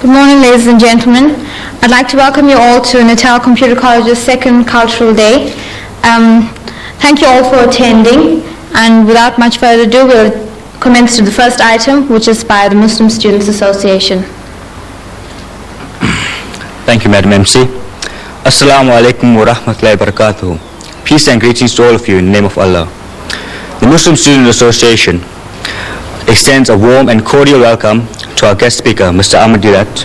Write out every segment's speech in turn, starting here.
Good morning, ladies and gentlemen. I'd like to welcome you all to Natal Computer College's second Cultural Day. Thank you all for attending, and without much further ado, we'll commence to the first item, which is by the Muslim Students Association. Thank you, Madam MC. Assalamu alaikum wa rahmatullahi wa barakatuh. Peace and greetings to all of you in the name of Allah. The Muslim Students Association extends a warm and cordial welcome to our guest speaker, Mr. Ahmed Deedat,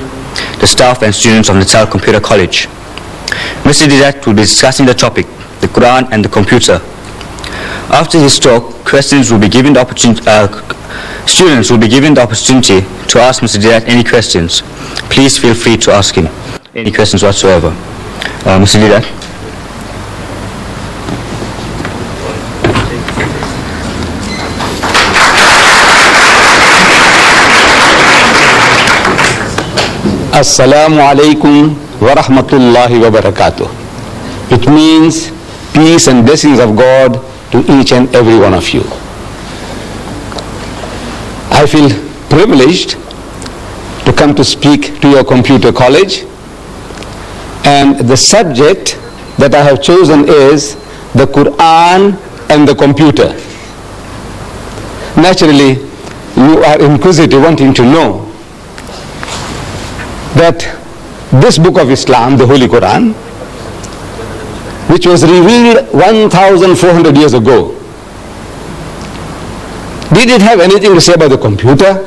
the staff and students of Natal Computer College. Mr. Deedat will be discussing the topic, the Qur'an and the computer. After his talk, students will be given the opportunity to ask Mr. Deedat any questions. Please feel free to ask him any questions whatsoever. Mr. Deedat. Assalamu alaikum wa rahmatullahi wa barakatuh. It means peace and blessings of God to each and every one of you. I feel privileged to come to speak to your computer college, and the subject that I have chosen is the Qur'an and the computer. Naturally, you are inquisitive, wanting to know that this book of Islam, the Holy Qur'an, which was revealed 1,400 years ago, did it have anything to say about the computer?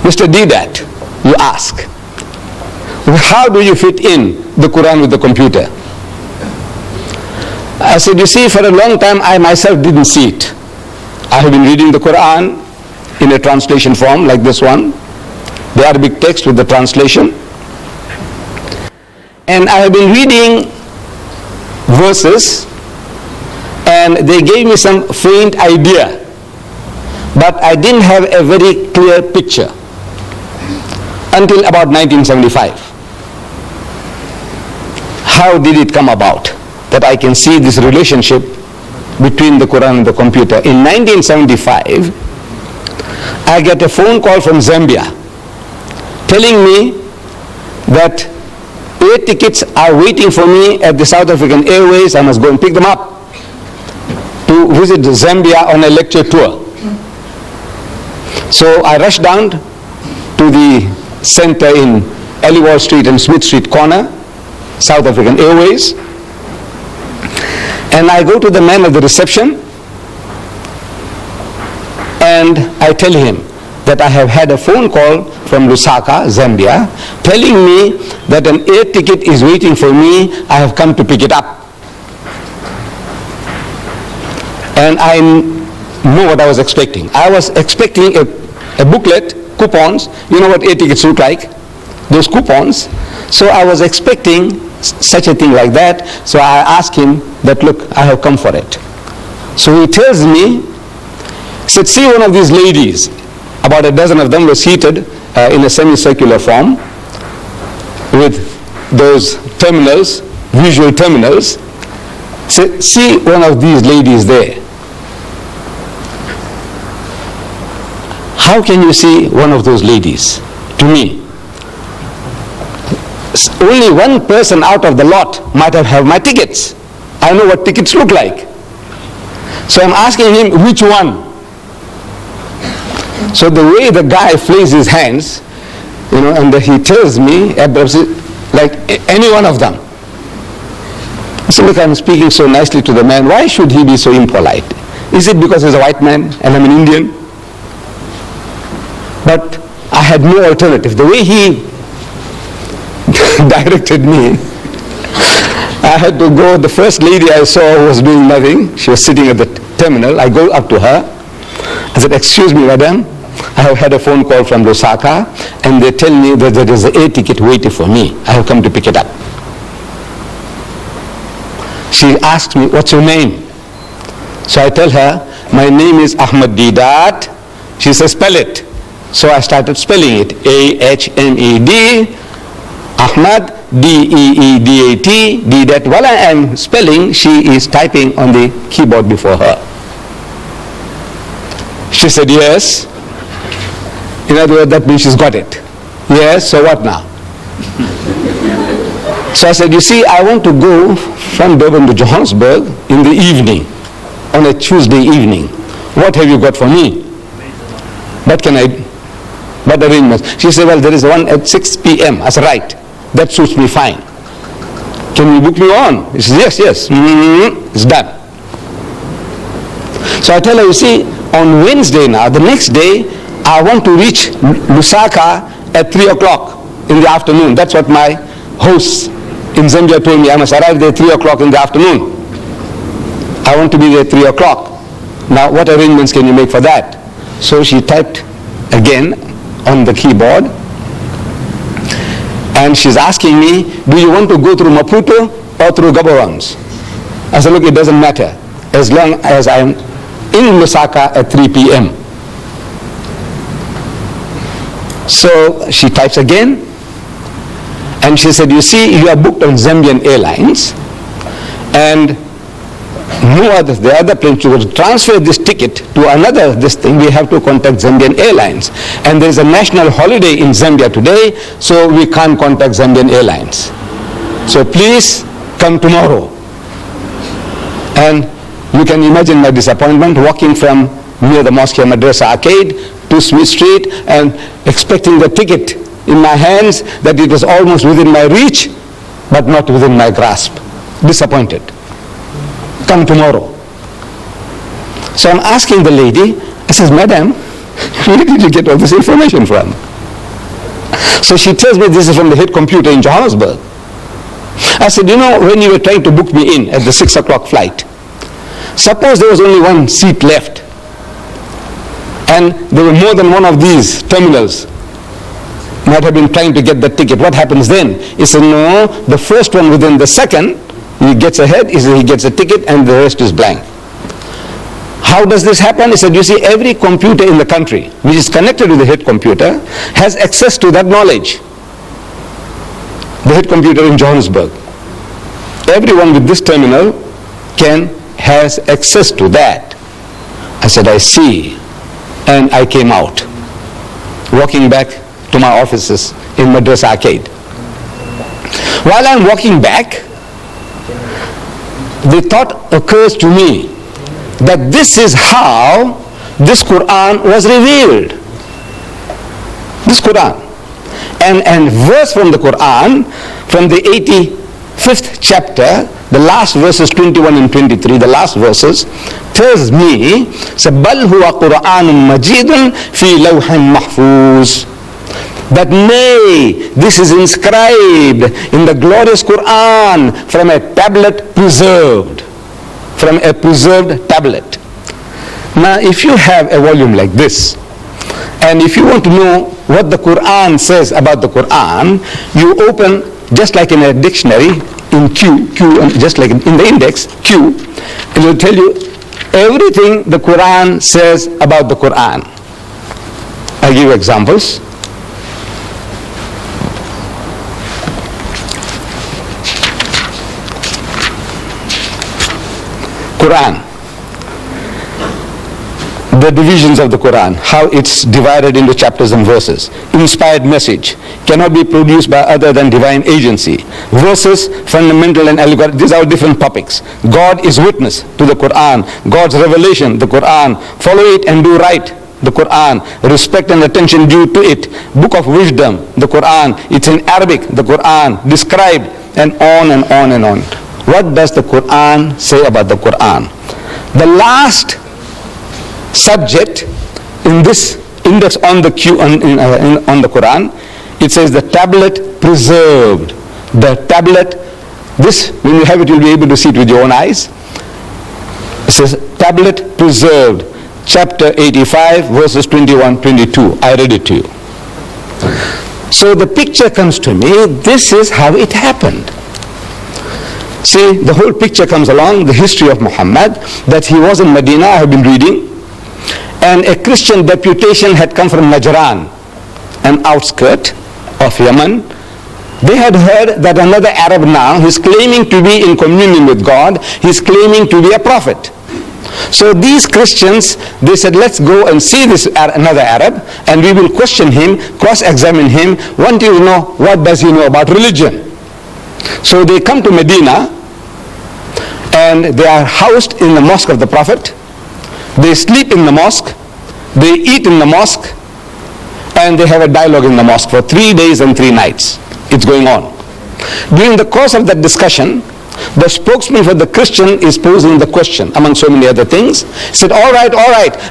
Mr. Deedat, you ask, how do you fit in the Qur'an with the computer? I said, you see, for a long time I myself didn't see it. I have been reading the Qur'an in a translation form like this one, the Arabic text with the translation, and I have been reading verses and they gave me some faint idea, but I didn't have a very clear picture until about 1975. How did it come about that I can see this relationship between the Quran and the computer? In 1975, I get a phone call from Zambia telling me that 8 tickets are waiting for me at the South African Airways. I must go and pick them up to visit Zambia on a lecture tour. So I rushed down to the center in Aliwal Street and Smith Street corner, South African Airways, and I go to the man at the reception and I tell him that I have had a phone call from Lusaka, Zambia, telling me that an air ticket is waiting for me. I have come to pick it up. And I know what I was expecting. I was expecting a booklet, coupons. You know what air tickets look like? Those coupons. So I was expecting such a thing like that. So I asked him that, look, I have come for it. So he tells me, said, see one of these ladies. About a dozen of them were seated in a semicircular form with those terminals, visual terminals. So, see one of these ladies there. How can you see one of those ladies? To me, only one person out of the lot might have my tickets. I know what tickets look like. So I'm asking him, which one? So the way the guy flings his hands, and he tells me, like any one of them. I said, look, I'm speaking so nicely to the man. Why should he be so impolite? Is it because he's a white man and I'm an Indian? But I had no alternative. The way he directed me, I had to go. The first lady I saw was doing nothing. She was sitting at the terminal. I go up to her. I said, excuse me, madam, I have had a phone call from Lusaka and they tell me that there is an air ticket waiting for me. I have come to pick it up. She asked me, what's your name? So I tell her, my name is Ahmed Deedat. She says, spell it. So I started spelling it, A-H-M-E-D, Ahmed, D-E-E-D-A-T, Deedat. While I am spelling, she is typing on the keyboard before her. She said, yes. In other words, that means she's got it. Yes, so what now? So I said, you see, I want to go from Durban to Johannesburg in the evening, on a Tuesday evening. What have you got for me? What arrangements? She said, well, there is one at 6 p.m. I said, right, that suits me fine. Can you book me on? She said, yes. It's done. So I tell her, you see, on Wednesday now, the next day, I want to reach Lusaka at 3 o'clock in the afternoon. That's what my hosts in Zambia told me. I must arrive there at 3 o'clock in the afternoon. I want to be there at 3 o'clock. Now, what arrangements can you make for that? So she typed again on the keyboard, and she's asking me, do you want to go through Maputo or through Gaborone? I said, look, it doesn't matter as long as I'm in Lusaka at 3 p.m. So she types again, and she said, you see, you are booked on Zambian Airlines, and the other plane to transfer this ticket to another we have to contact Zambian Airlines. And there is a national holiday in Zambia today, so we can't contact Zambian Airlines. So please come tomorrow. And you can imagine my disappointment walking from near the Mosque Madrasa Arcade to Smith Street and expecting the ticket in my hands, that it was almost within my reach, but not within my grasp. Disappointed. Come tomorrow. So I'm asking the lady, I says, madam, where did you get all this information from? So she tells me this is from the head computer in Johannesburg. I said, you know, when you were trying to book me in at the 6 o'clock flight, suppose there was only one seat left, and there were more than one of these terminals might have been trying to get the ticket. What happens then? He said, no, the first one within the second, he gets ahead, he gets a ticket, and the rest is blank. How does this happen? He said, you see, every computer in the country which is connected to the head computer has access to that knowledge. The head computer in Johannesburg. Everyone with this terminal has access to that. I said, I see. And I came out, walking back to my offices in Madras Arcade. While I'm walking back, the thought occurs to me that this is how this Qur'an was revealed. This Qur'an. And verse from the Qur'an, from the 85th chapter, the last verses 21 and 23, the last verses, tells me, بَلْ هُوَ قُرْآنٌ مَجِيدٌ فِي لَوْحٍ مَحْفُوظٍ, that nay, this is inscribed in the glorious Qur'an from a tablet preserved. From a preserved tablet. Now, if you have a volume like this, and if you want to know what the Qur'an says about the Qur'an, you open, just like in a dictionary, in Q, just like in the index, Q, it will tell you everything the Qur'an says about the Qur'an. I'll give you examples. Qur'an. The divisions of the Qur'an, how it's divided into chapters and verses. Inspired message cannot be produced by other than divine agency. Verses, fundamental and allegorical, these are different topics. God is witness to the Qur'an. God's revelation, the Qur'an. Follow it and do right, the Qur'an. Respect and attention due to it. Book of wisdom, the Qur'an. It's in Arabic, the Qur'an. Described, and on and on and on. What does the Qur'an say about the Qur'an? The last subject in this index on the on the Qur'an, it says the tablet preserved. The tablet, this, when you have it, you'll be able to see it with your own eyes. It says tablet preserved, chapter 85, verses 21, 22. I read it to you. So the picture comes to me, this is how it happened. See, the whole picture comes along, the history of Muhammad, that he was in Medina, I have been reading, and a Christian deputation had come from Najran, an outskirt of Yemen. They had heard that another Arab now, he's claiming to be in communion with God, he's claiming to be a prophet. So these Christians, they said, let's go and see this another Arab, and we will question him, cross-examine him, want to know what does he know about religion. So they come to Medina, and they are housed in the mosque of the Prophet. They sleep in the mosque, they eat in the mosque, and they have a dialogue in the mosque for 3 days and 3 nights. It's going on. During the course of that discussion, the spokesman for the Christian is posing the question, among so many other things. He said, all right,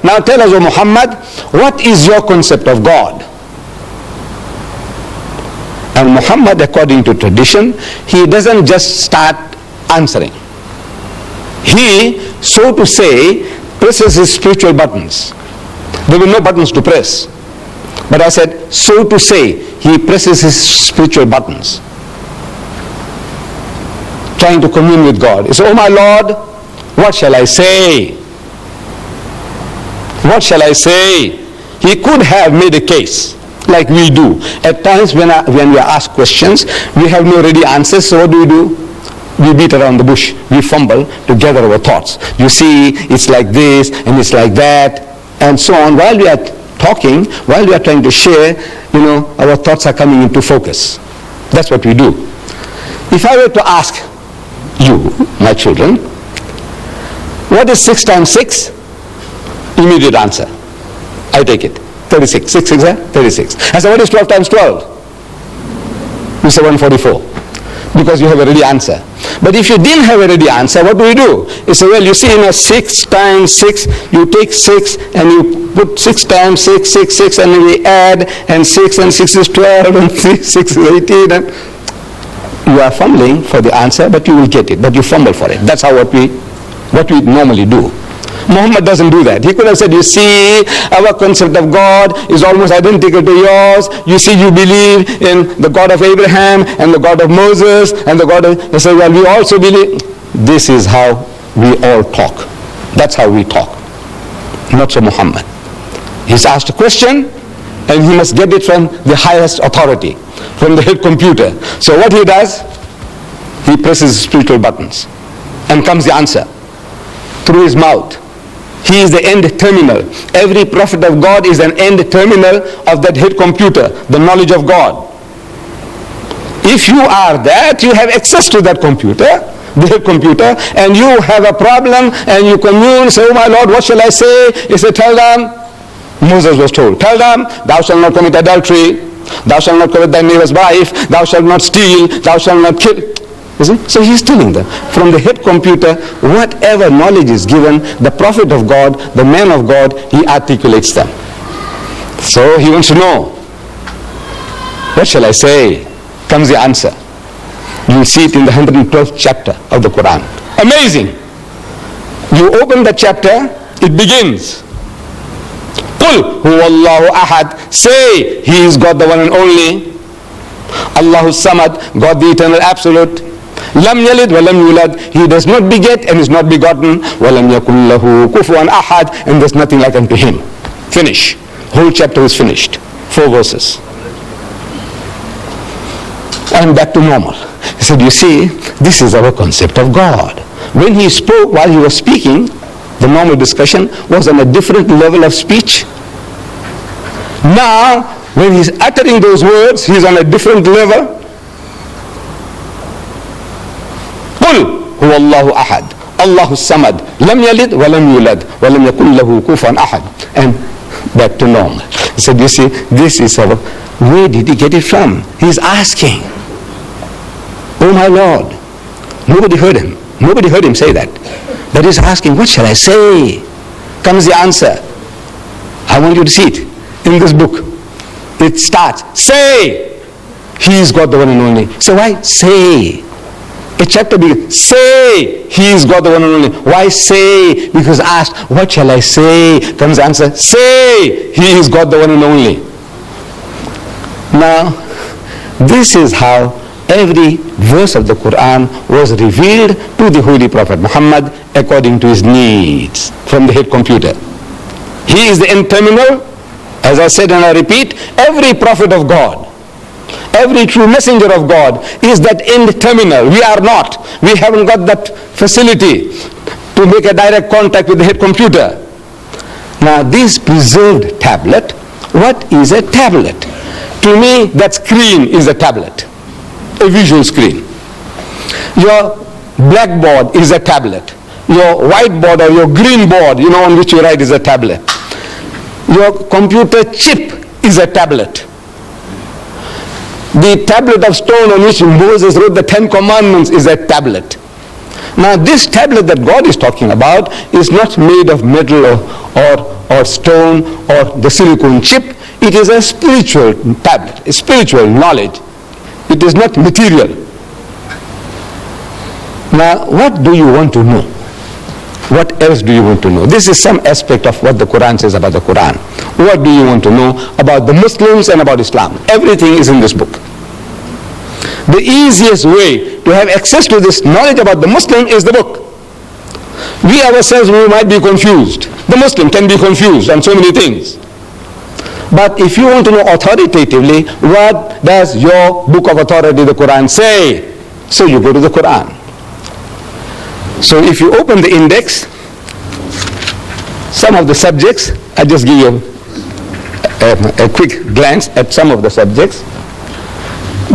now tell us, O Muhammad, what is your concept of God? And Muhammad, according to tradition, he doesn't just start answering. He, so to say, presses his spiritual buttons. There were no buttons to press. But I said, so to say, he presses his spiritual buttons, trying to commune with God. He said, oh my Lord, what shall I say? What shall I say? He could have made a case, like we do. At times when we are asked questions, we have no ready answers, so what do? We beat around the bush. We fumble to gather our thoughts. You see, it's like this, and it's like that, and so on. While we are talking, while we are trying to share, our thoughts are coming into focus. That's what we do. If I were to ask you, my children, what is 6 times 6? Immediate answer. I take it. 36. 6 6 36. I say, what is 12 times 12? You say 144. Because you have a ready answer. But if you didn't have a ready answer, what do? You say, well, you see, 6 times 6, you take 6 and you put 6 times 6, 6, 6, and then we add, and 6 and 6 is 12, and 6 is 18, and you are fumbling for the answer, but you will get it, but you fumble for it. That's how what we normally do. Muhammad doesn't do that. He could have said, you see, our concept of God is almost identical to yours. You see, you believe in the God of Abraham and the God of Moses and the God of... He said, well, we also believe... This is how we all talk. That's how we talk. Not so Muhammad. He's asked a question and he must get it from the highest authority, from the head computer. So what he does, he presses spiritual buttons and comes the answer through his mouth. He is the end terminal. Every prophet of God is an end terminal of that head computer, the knowledge of God. If you are that, you have access to that computer, the head computer, and you have a problem and you commune, say, oh my Lord, what shall I say? He said, tell them, Moses was told, tell them, thou shalt not commit adultery, thou shalt not covet thy neighbor's wife, thou shalt not steal, thou shalt not kill. You see? So he's telling them, from the head computer, whatever knowledge is given, the prophet of God, the man of God, he articulates them. So he wants to know, what shall I say? Comes the answer. You will see it in the 112th chapter of the Qur'an. Amazing. You open the chapter, it begins. Qul huwallahu ahad. Say, he is God the one and only. Allahu samad, God the eternal absolute. Lam yalid wa lam yulad. He does not beget and is not begotten. Wa lam yakul lahu kufuwan ahad. And there's nothing like unto him. Finish. Whole chapter is finished. 4 verses. And back to normal. He said, you see, this is our concept of God. When he spoke, while he was speaking, the normal discussion was on a different level of speech. Now, when he's uttering those words, he's on a different level. قل هو الله أحد الله الصمد لم يلد ولم يولد ولم يكن له كفوا أحد. And back to normal. He said, you see, this is our... Where did he get it from? He's asking. Oh my Lord. Nobody heard him. Nobody heard him say that. But he's asking, what shall I say? Comes the answer. I want you to see it in this book. It starts, say, he is God the one and only. So why say? A chapter begins, say, he is God the one and only. Why say? Because asked, what shall I say? Comes the answer, say, he is God the one and only. Now, this is how every verse of the Qur'an was revealed to the Holy Prophet Muhammad according to his needs from the head computer. He is the end terminal. As I said and I repeat, every prophet of God, every true messenger of God is that end terminal. We are not. We haven't got that facility to make a direct contact with the head computer. Now this preserved tablet, what is a tablet? To me, that screen is a tablet, a visual screen. Your blackboard is a tablet. Your whiteboard or your green board, on which you write, is a tablet. Your computer chip is a tablet. The tablet of stone on which Moses wrote the 10 Commandments is a tablet. Now this tablet that God is talking about is not made of metal or stone or the silicone chip. It is a spiritual tablet, a spiritual knowledge. It is not material. Now what do you want to know? What else do you want to know? This is some aspect of what the Quran says about the Quran. What do you want to know about the Muslims and about Islam? Everything is in this book. The easiest way to have access to this knowledge about the Muslim is the book. We ourselves, we might be confused. The Muslim can be confused on so many things. But if you want to know authoritatively, what does your book of authority, the Quran, say? So you go to the Quran. So if you open the index, some of the subjects, I just give you a quick glance at some of the subjects.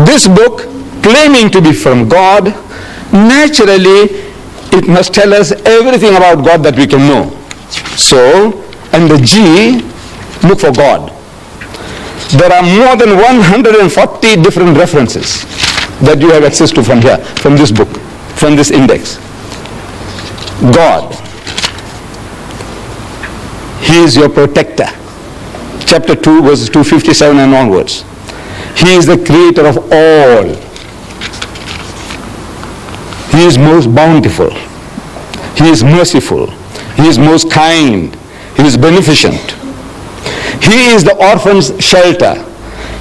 This book, claiming to be from God, naturally it must tell us everything about God that we can know. So, under G, look for God. There are more than 140 different references that you have access to from here, from this book, from this index. God. He is your protector. Chapter 2, verses 257 and onwards. He is the creator of all. He is most bountiful. He is merciful. He is most kind. He is beneficent. He is the orphan's shelter.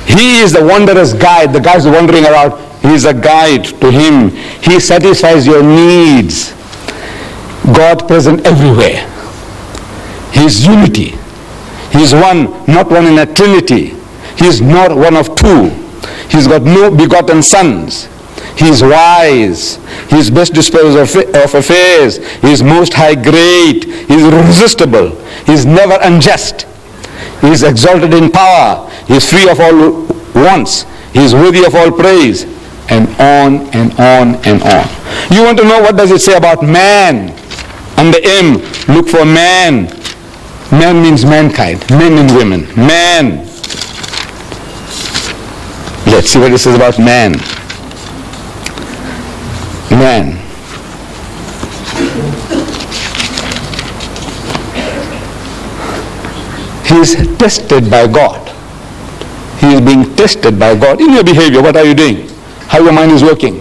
He is the wanderer's guide. The guy who is wandering around, he is a guide to him. He satisfies your needs. God present everywhere. He is unity. He is one, not one in a trinity. He is not one of two. He has got no begotten sons. He is wise. He is best disposed of affairs. He is most high great. He is irresistible. He is never unjust. He is exalted in power. He is free of all wants. He is worthy of all praise. And on and on and on. You want to know what does it say about man? Under M, look for man. Man means mankind. Men and women. Man. Let's see what it says about man. Man. He is tested by God. He is being tested by God. In your behavior, what are you doing? How your mind is working?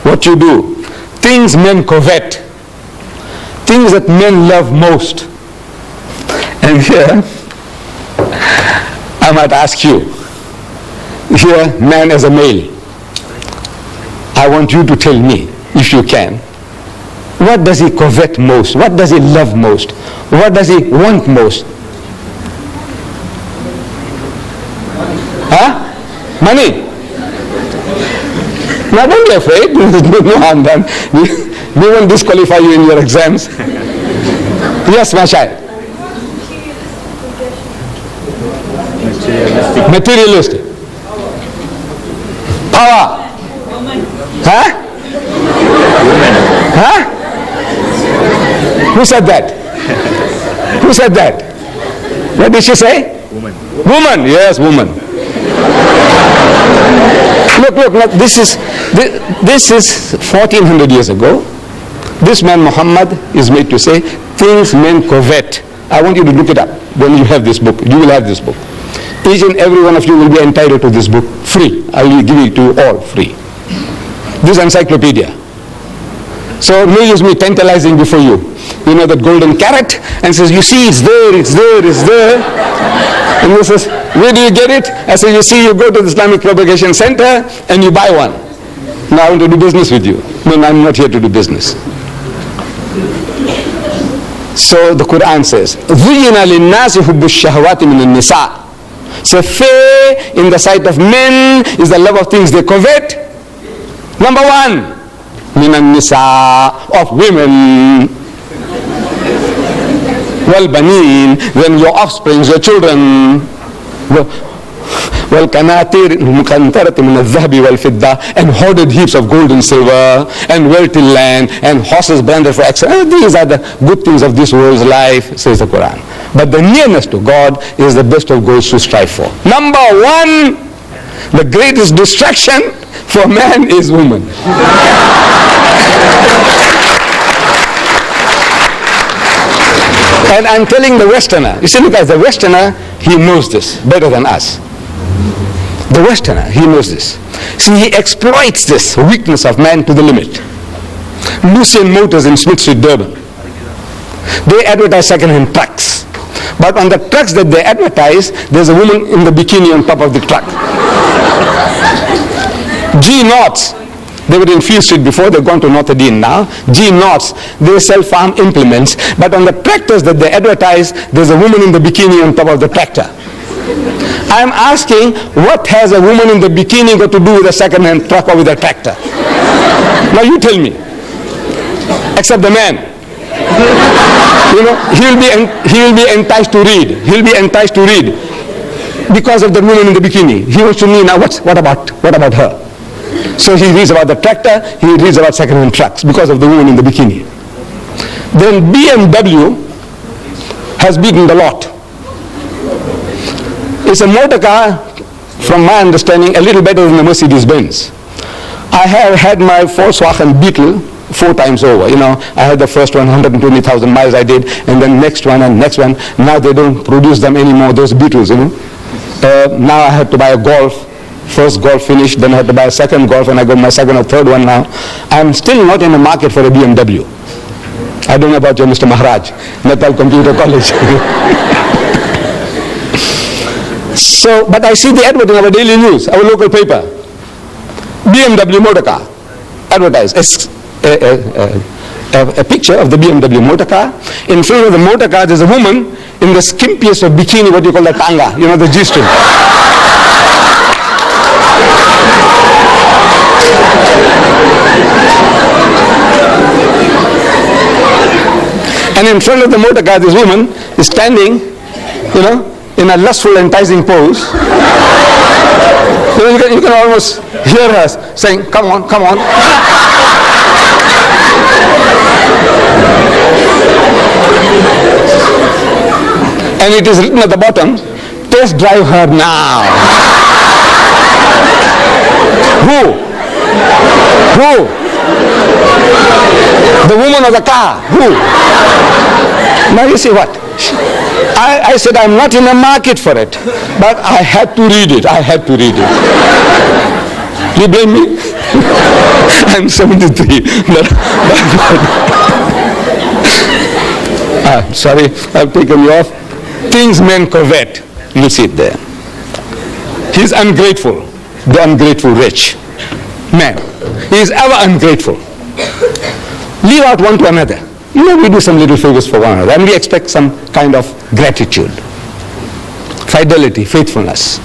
What you do? Things men covet. Things that men love most. And here, I might ask you, here, man as a male, I want you to tell me, if you can, what does he covet most? What does he love most? What does he want most? Huh? Money. Now don't be afraid. No harm done. We won't disqualify you in your exams. Yes, my child. Materialistic. Power. Huh? Huh? Who said that? Who said that? What did she say? Woman. Woman. Yes, woman. Look, this is 1400 years ago. This man Muhammad is made to say, things men covet. I want you to look it up when you have this book. You will have this book. Each and every one of you will be entitled to this book free. I will give it to you all free. This encyclopedia. So no use me tantalizing before you. You know that golden carrot, and says, you see, it's there, it's there, it's there. And he says, where do you get it? I say, you see, you go to the Islamic Propagation Center and you buy one. Now I want to do business with you. No, I'm not here to do business. So the Quran says, ذُيِّنَ لِلنَّاسِ حُبُّ الشَّهْوَاتِ مِنَ النِّسَاءِ. So fair in the sight of men is the love of things they covet. Number one, مِنَ النِّسَاءِ, of women. وَالْبَنِينَ, then your offsprings, your children. وَالْقَنَاطِيرِ الْمُقَنْطَرَةِ مِنَ الذَّهَبِ وَالْفِضَّةِ, and hoarded heaps of gold and silver, and wealthy land, and horses branded for excellence. These are the good things of this world's life, says the Quran. But the nearness to God is the best of goals to strive for. Number one, the greatest distraction for man is woman. And I'm telling the Westerner, you see, look, as the Westerner, he knows this better than us. The Westerner, he knows this. See, he exploits this weakness of man to the limit. Lucien Motors in Smith Street, Durban, they advertise second-hand trucks. But on the trucks that they advertise, there's a woman in the bikini on top of the truck. G Knots, they were in Field Street before, they've gone to Notre Dame now. G Knots, they sell farm implements, but on the tractors that they advertise, there's a woman in the bikini on top of the tractor. I'm asking, what has a woman in the bikini got to do with a second-hand truck or with a tractor? Now you tell me. Except the man. You know, he will be enticed to read. He'll be enticed to read because of the woman in the bikini. He wants to know now what about her? So he reads about the tractor, he reads about second-hand trucks because of the woman in the bikini. Then BMW has beaten the lot. It's a motor car, from my understanding, a little better than the Mercedes-Benz. I have had my Volkswagen Beetle 4 times over. You know, I had the first one, 120,000 miles I did, and then next one and next one. Now they don't produce them anymore, those Beetles, you know. Now I had to buy a Golf. First Golf finished, then I had to buy a second Golf, and I got my second or third one now. I'm still not in the market for a BMW. I don't know about you, Mr. Maharaj, Natal Computer College. So, but I see the advert in our daily news, our local paper. BMW motor car, advertised. A picture of the BMW motor car. In front of the motor car, there's a woman in the skimpiest of bikini, what you call the tanga, you know, the G-string. And in front of the motor car, this woman is standing, you know, in a lustful, enticing pose. You can almost hear her saying, "Come on, come on." And it is written at the bottom, "Test drive her now." Who? The woman of the car. Who? Now you see what? I said I'm not in the market for it, but I had to read it. You blame me? I'm 73. Sorry, I've taken you off. Things men covet. You see it there. He's ungrateful. The ungrateful rich man. He is ever ungrateful. Leave out one to another. You know, we do some little favors for one another and we expect some kind of gratitude. Fidelity, faithfulness.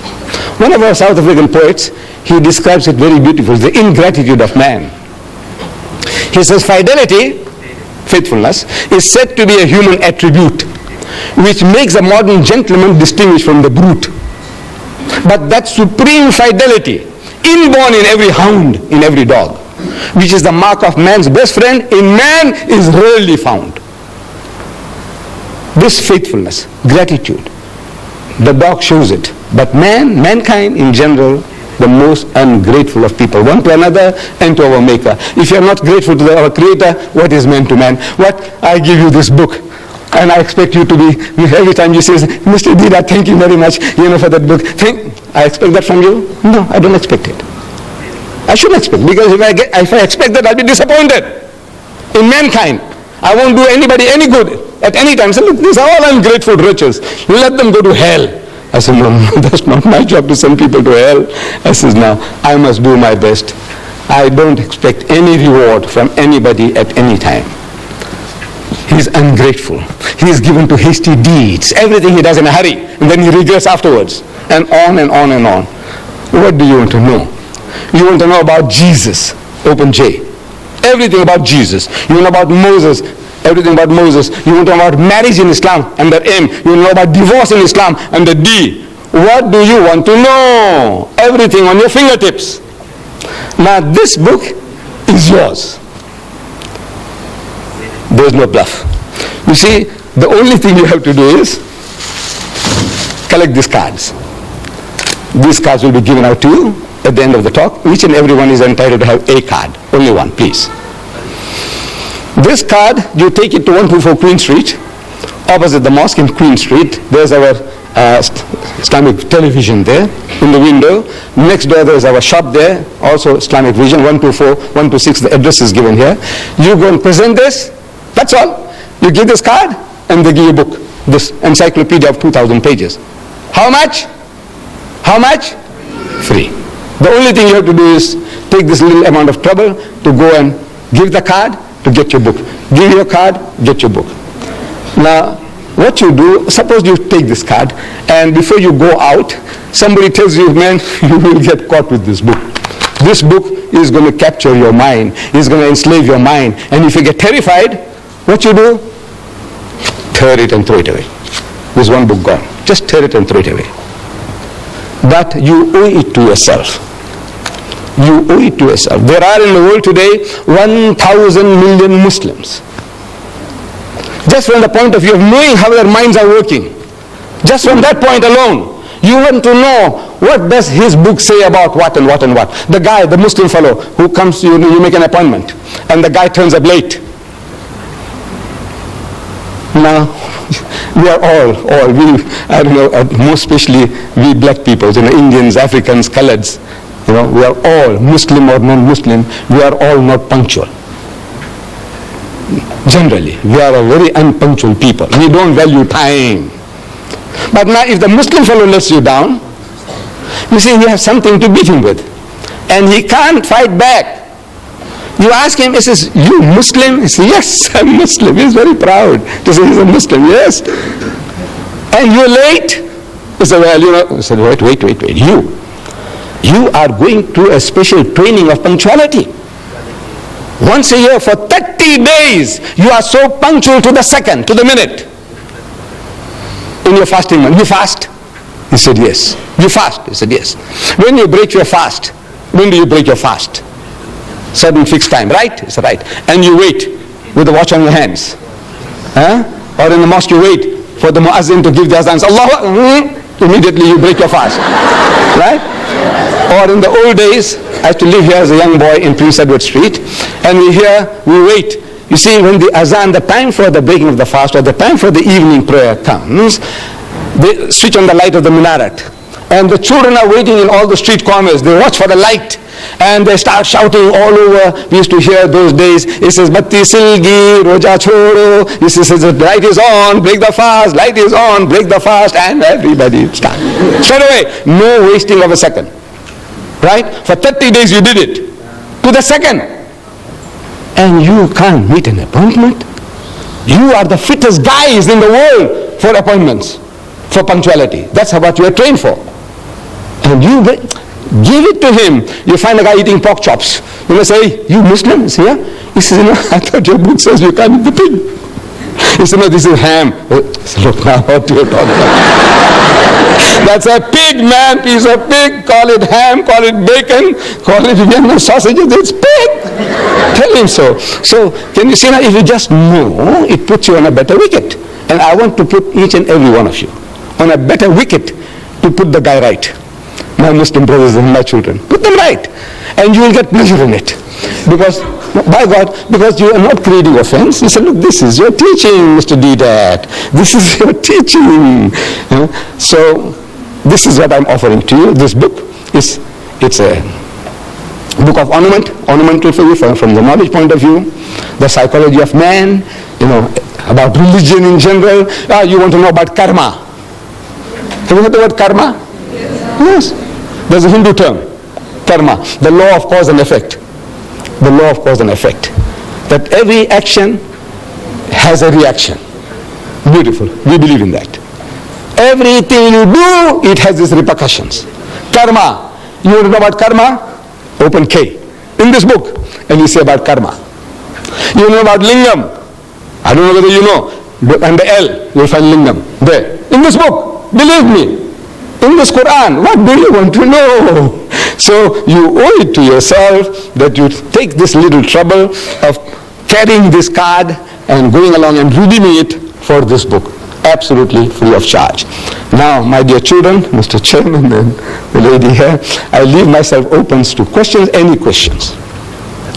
One of our South African poets, he describes it very beautifully, the ingratitude of man. He says, fidelity, faithfulness, is said to be a human attribute which makes a modern gentleman distinguished from the brute. But that supreme fidelity, inborn in every hound, in every dog, which is the mark of man's best friend, in man is rarely found. This faithfulness, gratitude, the dog shows it. But mankind in general, the most ungrateful of people, one to another and to our Maker. If you are not grateful to our Creator, what is man to man? What? I give you this book, and I expect you to be, every time you say, Mr. Deedat, thank you very much, for that book. I expect that from you? No, I don't expect it. I shouldn't expect, because if I expect that, I'll be disappointed in mankind. I won't do anybody any good at any time. So look, these are all ungrateful riches. Let them go to hell. I said, no, that's not my job to send people to hell. I said, no, I must do my best. I don't expect any reward from anybody at any time. He's ungrateful. He is given to hasty deeds. Everything he does in a hurry, and then he regrets afterwards. And on and on and on. What do you want to know? You want to know about Jesus, open J. Everything about Jesus. You want about Moses, everything about Moses. You want to know about marriage in Islam, under M. You want to know about divorce in Islam, under D. What do you want to know? Everything on your fingertips. Now this book is yours. There's no bluff. You see, the only thing you have to do is collect these cards. These cards will be given out to you at the end of the talk. Each and every one is entitled to have a card. Only one, please. This card, you take it to 124 Queen Street, opposite the mosque in Queen Street. There's our Islamic television there in the window. Next door there's our shop there, also Islamic Vision, 124, 126, the address is given here. You go and present this, that's all. You give this card and they give you a book, this encyclopedia of 2,000 pages. How much? How much? Free. The only thing you have to do is take this little amount of trouble to go and give the card to get your book. Give your card, get your book. Now, what you do, suppose you take this card and before you go out, somebody tells you, man, you will get caught with this book. This book is going to capture your mind. It's going to enslave your mind. And if you get terrified, what you do? Tear it and throw it away. There's one book gone. Just tear it and throw it away. But you owe it to yourself. You owe it to yourself. There are in the world today 1,000 million Muslims. Just from the point of view of knowing how their minds are working, just from that point alone, you want to know what does his book say about what and what and what. The guy, the Muslim fellow who comes to you, you make an appointment, and the guy turns up late. Now, we are all, I don't know, most especially we black people, Indians, Africans, coloreds, we are all, Muslim or non-Muslim, we are all not punctual. Generally, we are a very unpunctual people. We don't value time. But now if the Muslim fellow lets you down, you see, you have something to beat him with. And he can't fight back. You ask him, he says, you Muslim? He says, yes, I'm Muslim. He's very proud to say he's a Muslim, yes. And you're late? He said, well, he said, wait. You are going through a special training of punctuality. Once a year for 30 days, you are so punctual to the second, to the minute. In your fasting month, you fast? He said, yes. You fast? He said, yes. When you break your fast, when do you break your fast? Certain fixed time, right? He said, right. And you wait with the watch on your hands. Or in the mosque you wait for the muazzin to give the azan. Allah, immediately you break your fast. Right? Or in the old days, I used to live here as a young boy in Prince Edward Street, and we wait. You see, when the azan, the time for the breaking of the fast or the time for the evening prayer comes, they switch on the light of the minaret. And the children are waiting in all the street corners. They watch for the light. And they start shouting all over. We used to hear those days. It says, Batti Silgi, Roja Choro. It says, the light is on, break the fast. Light is on, break the fast. And everybody starts. Straight away. No wasting of a second. Right? For 30 days you did it. To the second. And you can't meet an appointment. You are the fittest guys in the world for appointments. For punctuality. That's what you are trained for. And you give it to him. You find a guy eating pork chops. You may say, you Muslim? He says, yeah. He says, I thought your book says you can't eat the pig. He said, no, this is ham. Look now what you're talking about. That's a pig, man, piece of pig. Call it ham, call it bacon, call it Vienna sausages. It's pig. Tell him so. So, can you see now, if you just know, it puts you on a better wicket. And I want to put each and every one of you on a better wicket to put the guy right. My Muslim brothers and my children, put them right, and you will get pleasure in it. Because, by God, because you are not creating offense. You say, look, this is your teaching, Mr. Deedat. This is your teaching. So, this is what I'm offering to you. This book it's a book of ornamental for you from the knowledge point of view, the psychology of man, about religion in general. You want to know about karma. Have you heard the word karma? Yes. There's a Hindu term, karma, the law of cause and effect. The law of cause and effect. That every action has a reaction. Beautiful. We believe in that. Everything you do, it has its repercussions. Karma. You want to know about karma? Open K in this book, and you say about karma. You know about lingam. I don't know whether you know, and the L, you'll find lingam there. In this book, believe me, in this Qur'an, what do you want to know? So you owe it to yourself that you take this little trouble of carrying this card and going along and redeeming it for this book, absolutely free of charge. Now, my dear children, Mr. Chairman and the lady here, I leave myself open to questions, any questions.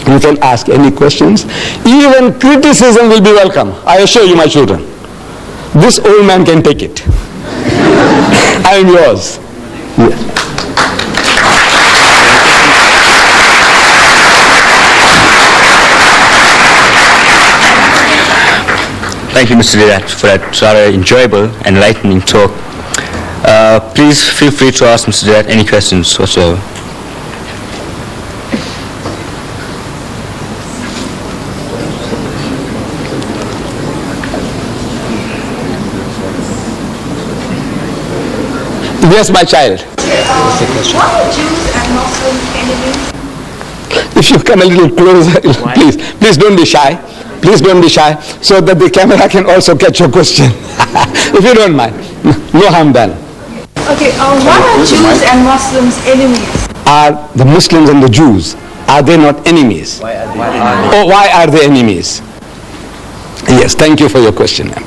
You can ask any questions. Even criticism will be welcome. I assure you, my children. This old man can take it. I am yours. Yes. Thank you, Mr. Deedat, for that rather enjoyable and enlightening talk. Please feel free to ask Mr. Deedat any questions whatsoever. Yes, my child. What are Jews and Muslims enemies? If you come a little closer, please don't be shy. Please don't be shy, so that the camera can also catch your question. If you don't mind. No harm done. Okay, what are Jews and Muslims enemies? Are the Muslims and the Jews, are they not enemies? Why are they enemies? Yes, thank you for your question, ma'am.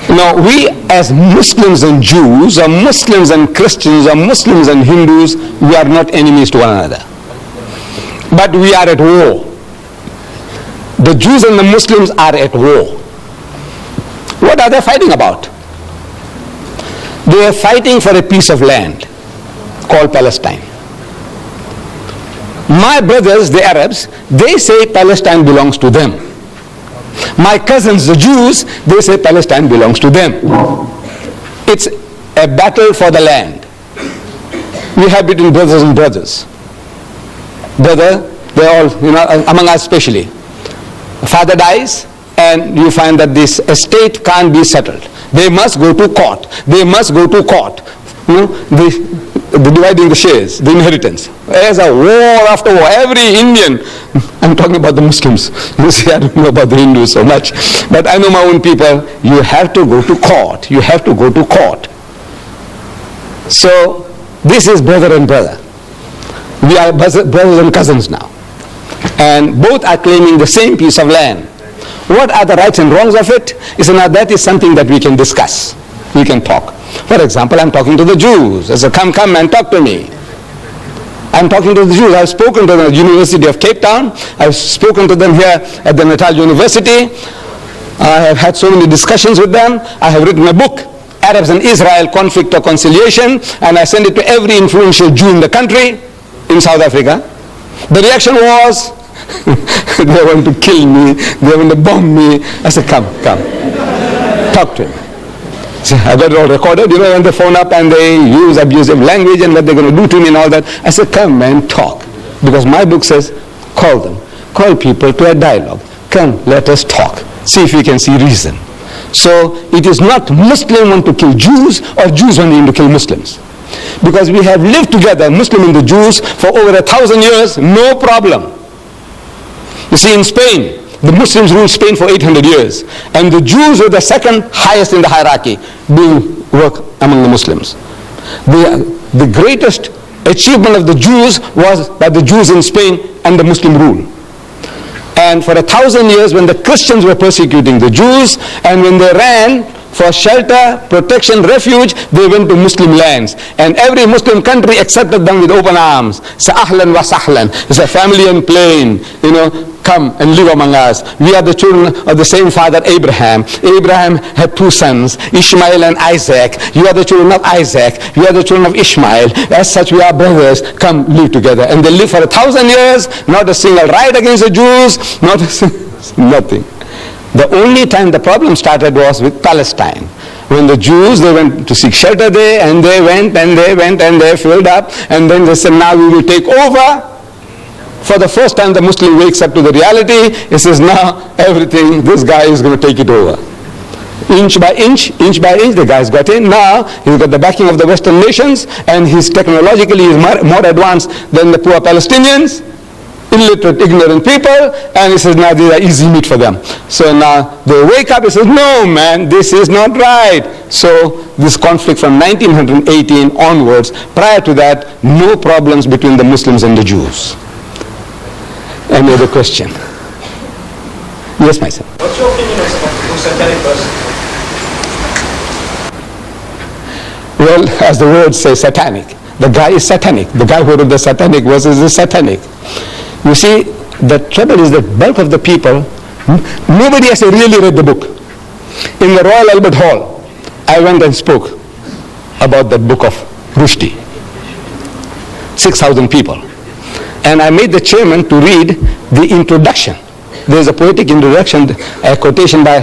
Now, we as Muslims and Jews, or Muslims and Christians, or Muslims and Hindus, we are not enemies to one another. But we are at war. The Jews and the Muslims are at war. What are they fighting about? They are fighting for a piece of land called Palestine. My brothers, the Arabs, they say Palestine belongs to them. My cousins, the Jews, they say Palestine belongs to them. It's a battle for the land. We have between brothers and brothers. Brother, they're all, among us especially. Father dies, and you find that this estate can't be settled. They must go to court. They must go to court. The dividing the shares, the inheritance. There's a war after war. Every Indian, I'm talking about the Muslims. You see, I don't know about the Hindus so much. But I know my own people. You have to go to court. You have to go to court. So, this is brother and brother. We are brothers and cousins now. And both are claiming the same piece of land. What are the rights and wrongs of it? Now that is something that we can discuss. We can talk. For example, I'm talking to the Jews. I say, come and talk to me. I'm talking to the Jews. I've spoken to the University of Cape Town. I've spoken to them here at the Natal University. I have had so many discussions with them. I have written a book, Arabs and Israel, Conflict or Conciliation, and I sent it to every influential Jew in the country, in South Africa. The reaction was, they want to kill me, they want to bomb me. I said, come, talk to him. So I got it all recorded, when they phone up and they use abusive language and what they're going to do to me and all that. I said, come and talk. Because my book says, call them. Call people to a dialogue. Come, let us talk. See if we can see reason. So it is not Muslim want to kill Jews or Jews wanting to kill Muslims. Because we have lived together, Muslim and the Jews, for over 1,000 years, no problem. You see, in Spain, the Muslims ruled Spain for 800 years. And the Jews were the second highest in the hierarchy, doing work among the Muslims. The greatest achievement of the Jews was by the Jews in Spain and the Muslim rule. And for 1,000 years, when the Christians were persecuting the Jews, and when they ran for shelter, protection, refuge, they went to Muslim lands. And every Muslim country accepted them with open arms. Say, ahlan wa sahlan. It's a family and plain, come and live among us. We are the children of the same father, Abraham. Abraham had 2 sons, Ishmael and Isaac. You are the children of Isaac. You are the children of Ishmael. As such, we are brothers. Come live together. And they lived for 1,000 years, not a single riot against the Jews, nothing. The only time the problem started was with Palestine. When the Jews, they went to seek shelter there, and they went and they filled up, and then they said, now we will take over. For the first time, the Muslim wakes up to the reality. He says, now everything, this guy is going to take it over. Inch by inch, the guy's got in. Now he's got the backing of the Western nations, and he's technologically more advanced than the poor Palestinians. illiterate, ignorant people, and he says, now these are easy meat for them. So now they wake up and says, no man, this is not right. So this conflict from 1918 onwards, prior to that, no problems between the Muslims and the Jews. Any other question? Yes, my son. What's your opinion on satanic verses? Well, as the word says, satanic. The guy is satanic. The guy who wrote the satanic verses is satanic. You see, the trouble is that bulk of the people, nobody has really read the book. In the Royal Albert Hall, I went and spoke about that book of Rushdie. 6,000 people. And I made the chairman to read the introduction. There's a poetic introduction, a quotation by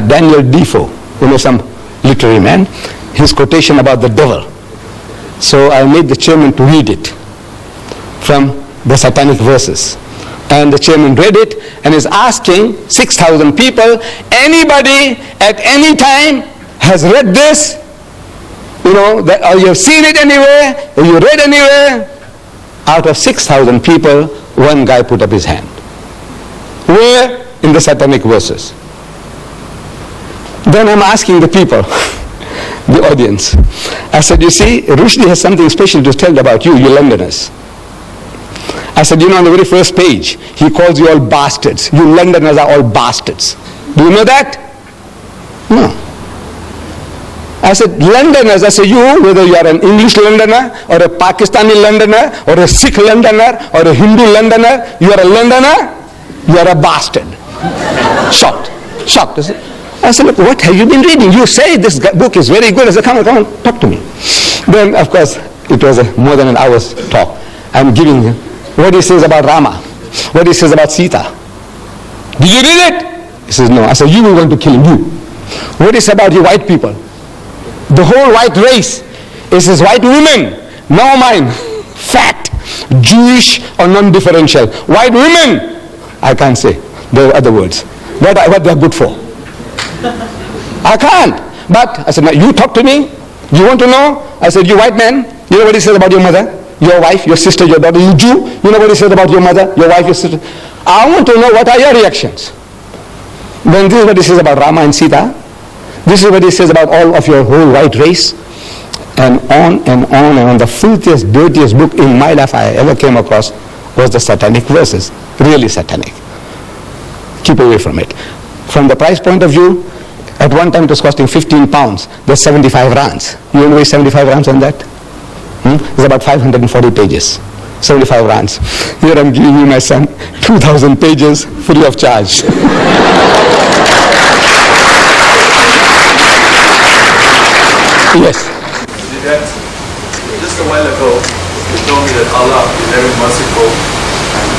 Daniel Defoe, some literary man, his quotation about the devil. So I made the chairman to read it from the satanic verses. And the chairman read it and is asking 6,000 people, anybody at any time has read this? Or you have seen it anywhere, or you read anywhere? Out of 6,000 people, one guy put up his hand. Where? In the satanic verses. Then I'm asking the people, the audience. I said, you see, Rushdie has something special to tell about you Londoners. I said, on the very first page, he calls you all bastards. You Londoners are all bastards. Do you know that? No. I said, Londoners, I said, whether you are an English Londoner, or a Pakistani Londoner, or a Sikh Londoner, or a Hindu Londoner, you are a Londoner, you are a bastard. Shocked. I said, look, what have you been reading? You say this book is very good. I said, come on, talk to me. Then, of course, it was more than an hour's talk. I'm giving him what he says about Rama, what he says about Sita. Did you read it? He says, no. I said, you were going to kill him, you. What is about you white people? The whole white race is his white women, no mine, fat, Jewish or non-differential. White women, I can't say. There are other words. What they are good for. I can't. But I said, now you talk to me. You want to know? I said, you white man, you know what he says about your mother, your wife, your sister, your daughter. You Jew, you know what he says about your mother, your wife, your sister. I want to know what are your reactions. Then this is what he says about Rama and Sita. This is what he says about all of your whole white race. And on and on and on. The filthiest, dirtiest book in my life I ever came across was the satanic verses. Really satanic. Keep away from it. From the price point of view, at one time it was costing 15 pounds. There's 75 rands. You know 75 rands on that? It's about 540 pages. 75 rands. Here I'm giving you, my son, 2,000 pages free of charge. Yes. Just a while ago, you told me that Allah is very merciful and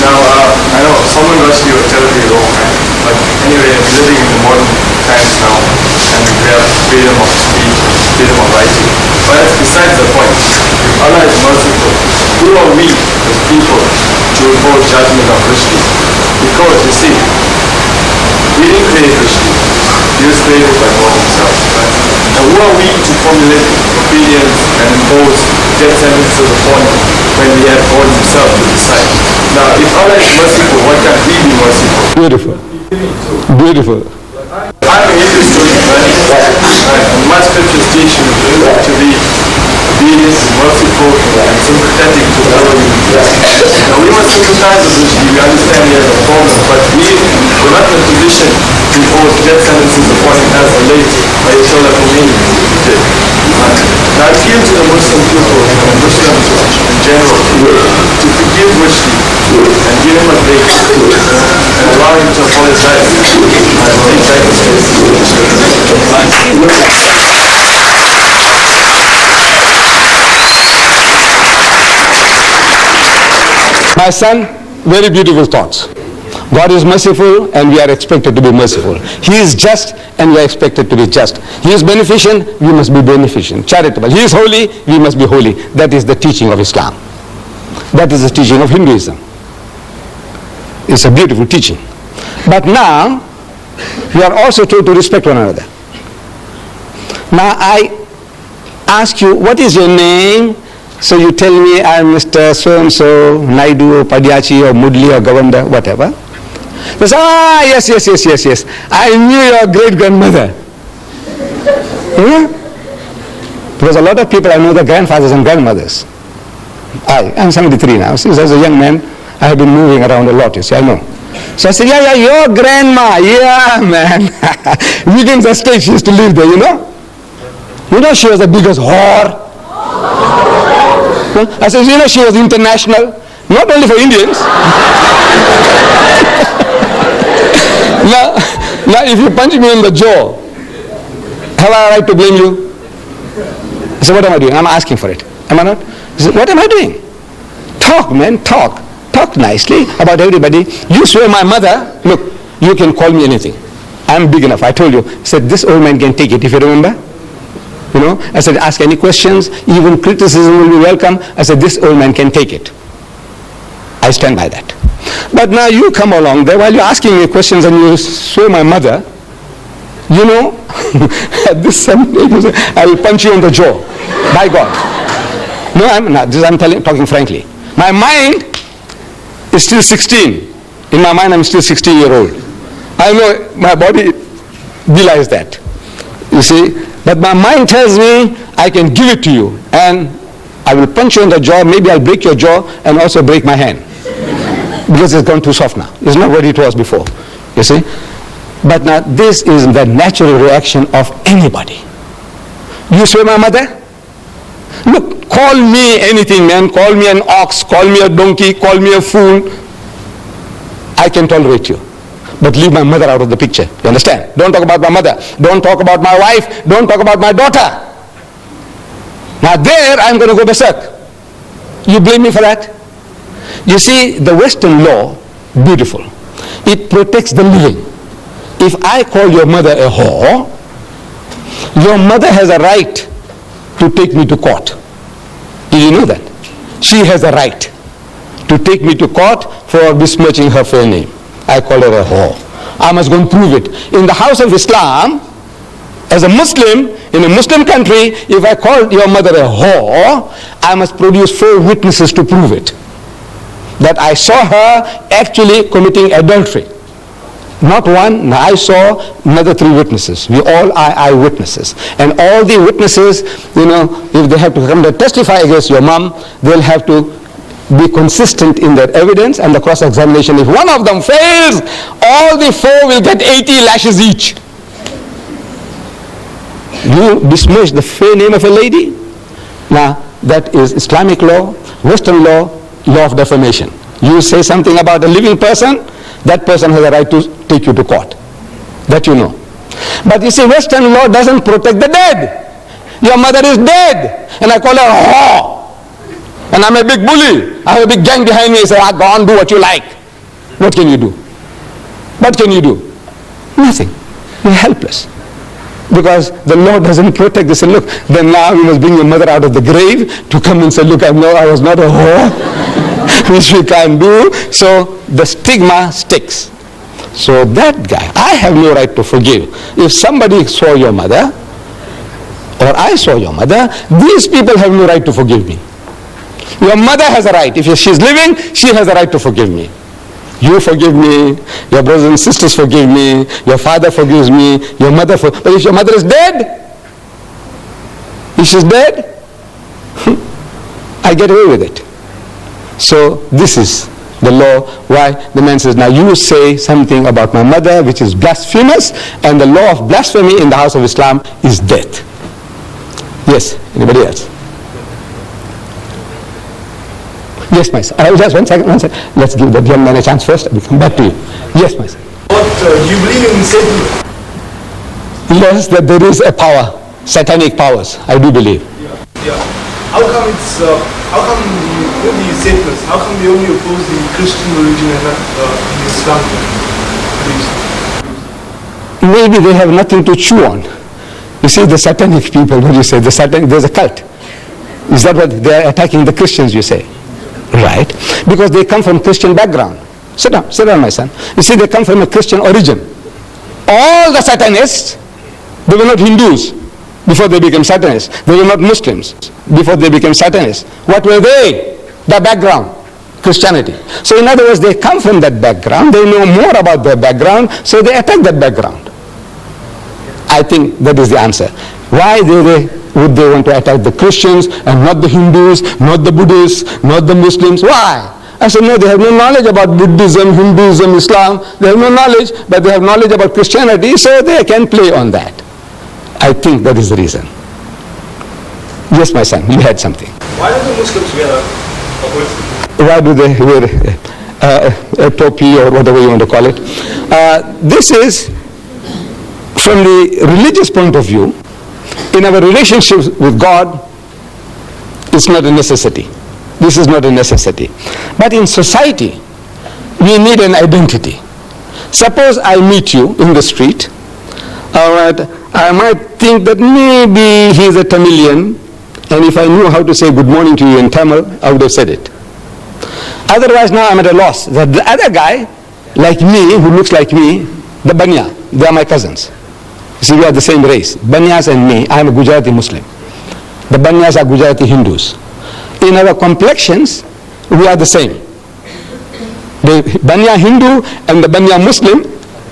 Now, I know someone rushed you terribly wrong, right? But anyway, we're living in the modern times now, and we have freedom of speech, freedom of writing. But that's besides the point. If Allah is merciful, who are we as people to report judgment on Rushdie? Because, you see, we didn't create Rushdie. He was created by God himself, right? And who are we to formulate opinions and impose death sentences upon him when we have God himself to decide? Now, if Allah is merciful, why can't we be merciful? Beautiful. Beautiful. I'm a Hindu student, right? And my scriptures teach you to be obedient, merciful, and sympathetic to fellow human beings. Now, we must sympathize with Rushdie. We understand he has a problem, but we're not in a position to impose death sentences upon him as a late Ayatollah Khomeini did. Now, I appeal to the Muslim people and Muslims in general to forgive Rushdie and give him a break and allow him to apologize and take back his case. My son, very beautiful thoughts. God is merciful and we are expected to be merciful. He is just and we are expected to be just. He is beneficent, we must be beneficent. Charitable. He is holy, we must be holy. That is the teaching of Islam. That is the teaching of Hinduism. It's a beautiful teaching. But now, we are also told to respect one another. Now, I ask you, what is your name? So you tell me, I'm Mr. So-and-so, Naidu, or Padyachi, or Mudli, or Govanda, whatever. They say, yes. I knew your great-grandmother. Because a lot of people, I know their grandfathers and grandmothers. I'm 73 now. Since I was a young man, I have been moving around a lot, you see, I know. So I said, yeah, your grandma, yeah, man. Weekends are straight, she used to live there, you know. You know, she was the biggest whore. I said, you know, she was international, not only for Indians. Now, if you punch me in the jaw, have I a right to blame you? I said, what am I doing? I'm asking for it. Am I not? He said, what am I doing? Talk, man, talk. Talk nicely about everybody. You swear my mother, look, you can call me anything. I'm big enough. I told you. I said, this old man can take it, if you remember. You know, I said, ask any questions, even criticism will be welcome. I said, this old man can take it. I stand by that. But now you come along there while you're asking me questions and you swear my mother, you know, this Sunday, I will punch you on the jaw. By God. No, I'm not. Talking frankly. My mind is still 16. In my mind, I'm still 16-year-old. I know my body belies that. You see? But my mind tells me I can give it to you. And I will punch you on the jaw. Maybe I'll break your jaw and also break my hand. Because it's gone too soft now. It's not what it was before. You see? But now this is the natural reaction of anybody. You swear my mother? Look, call me anything, man. Call me an ox, call me a donkey, call me a fool. I can tolerate you. But leave my mother out of the picture. You understand? Don't talk about my mother. Don't talk about my wife. Don't talk about my daughter. Now there, I'm going to go berserk. You blame me for that? You see, the Western law, beautiful. It protects the living. If I call your mother a whore, your mother has a right to take me to court. Did you know that? She has a right to take me to court for besmirching her fair name. I call her a whore. I must go and prove it. In the house of Islam, as a Muslim, in a Muslim country, if I call your mother a whore, I must produce 4 witnesses to prove it. That I saw her actually committing adultery. Not one, no, I saw another 3 witnesses. We all are eyewitnesses. And all the witnesses, you know, if they have to come to testify against your mom, they'll have to be consistent in their evidence and the cross-examination. If one of them fails, all the 4 will get 80 lashes each. You besmirch the fair name of a lady? Now, that is Islamic law, Western law, law of defamation. You say something about a living person, that person has a right to take you to court. That you know. But you see, Western law doesn't protect the dead. Your mother is dead, and I call her a whore. And I'm a big bully. I have a big gang behind me. I say, go on, do what you like. What can you do? What can you do? Nothing. You're helpless. Because the law doesn't protect this. And look, then now you must bring your mother out of the grave to come and say, look, I was not a whore, which we can't do. So the stigma sticks. So that guy, I have no right to forgive. If somebody saw your mother, or I saw your mother, these people have no right to forgive me. Your mother has a right. If she's living, she has a right to forgive me. You forgive me, your brothers and sisters forgive me, your father forgives me, your mother but if your mother is dead, if she's dead, I get away with it. So this is the law why the man says, now you say something about my mother which is blasphemous, and the law of blasphemy in the house of Islam is death. Yes, anybody else? Yes, my son. Just one second. Let's give the young man a chance first. We'll come back to you. Yes, my son. What, you believe in Satan? Yes, that there is a power, satanic powers. I do believe. Yeah. How come with the Satanists, how come they only oppose the Christian religion and not the Islamic religion? Maybe they have nothing to chew on. You see, the satanic people, what do you say? There's a cult. Is that what they are attacking the Christians, you say? Right, because they come from Christian background. Sit down, my son. You see, they come from a Christian origin. All the Satanists, they were not Hindus. before they became Satanists. They were not Muslims before they became Satanists. What were they? The background, Christianity. So in other words, they come from that background, they know more about their background, so they attack that background. I think that is the answer. Why would they want to attack the Christians and not the Hindus, not the Buddhists, not the Muslims? Why? I said, no, they have no knowledge about Buddhism, Hinduism, Islam. They have no knowledge, but they have knowledge about Christianity, so they can play on that. I think that is the reason. Yes, my son, you had something. Why do the Muslims wear a hood? Why do they wear a topi or whatever you want to call it? This is, from the religious point of view, in our relationships with God, it's not a necessity. This is not a necessity. But in society, we need an identity. Suppose I meet you in the street, I might think that maybe he's a Tamilian, and if I knew how to say good morning to you in Tamil, I would have said it. Otherwise, now I'm at a loss. The other guy, like me, who looks like me, the Banya, they are my cousins. You see, we are the same race. Banyas and me, I am a Gujarati Muslim. The Banyas are Gujarati Hindus. In our complexions, we are the same. The Banya Hindu and the Banya Muslim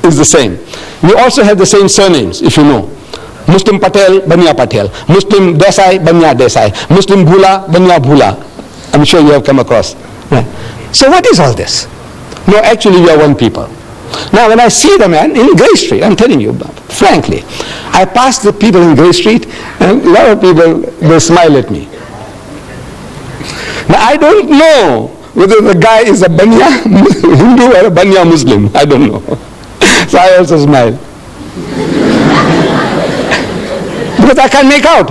is the same. We also have the same surnames, if you know. Muslim Patel, Banya Patel. Muslim Desai, Banya Desai. Muslim Bhula, Banya Bhula. I'm sure you have come across. Right. So what is all this? No, actually we are one people. Now when I see the man in Grey Street, I'm telling you, frankly, I pass the people in Grey Street and a lot of people, they smile at me. Now I don't know whether the guy is a Banya Hindu or a Banya Muslim. I don't know. So I also smile. Because I can't make out.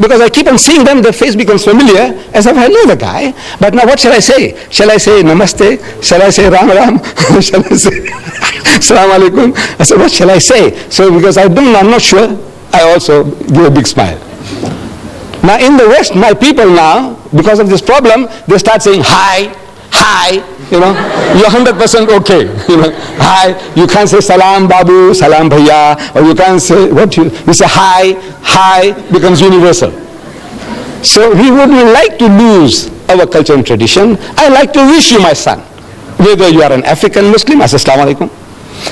Because I keep on seeing them, their face becomes familiar, as if I know the guy. But now what shall I say? Shall I say Namaste? Shall I say Ram Ram? Shall I say Assalamu Alaikum? I said, what shall I say? So because I'm not sure, I also give a big smile. Now in the West, my people now, because of this problem, they start saying hi, you know, you're 100% okay, you know, hi, you can't say salam babu, salam bhaiya, or you can't say, you say hi becomes universal. So we wouldn't like to lose our culture and tradition. I like to wish you, my son, whether you are an African Muslim, I say assalamu alaikum.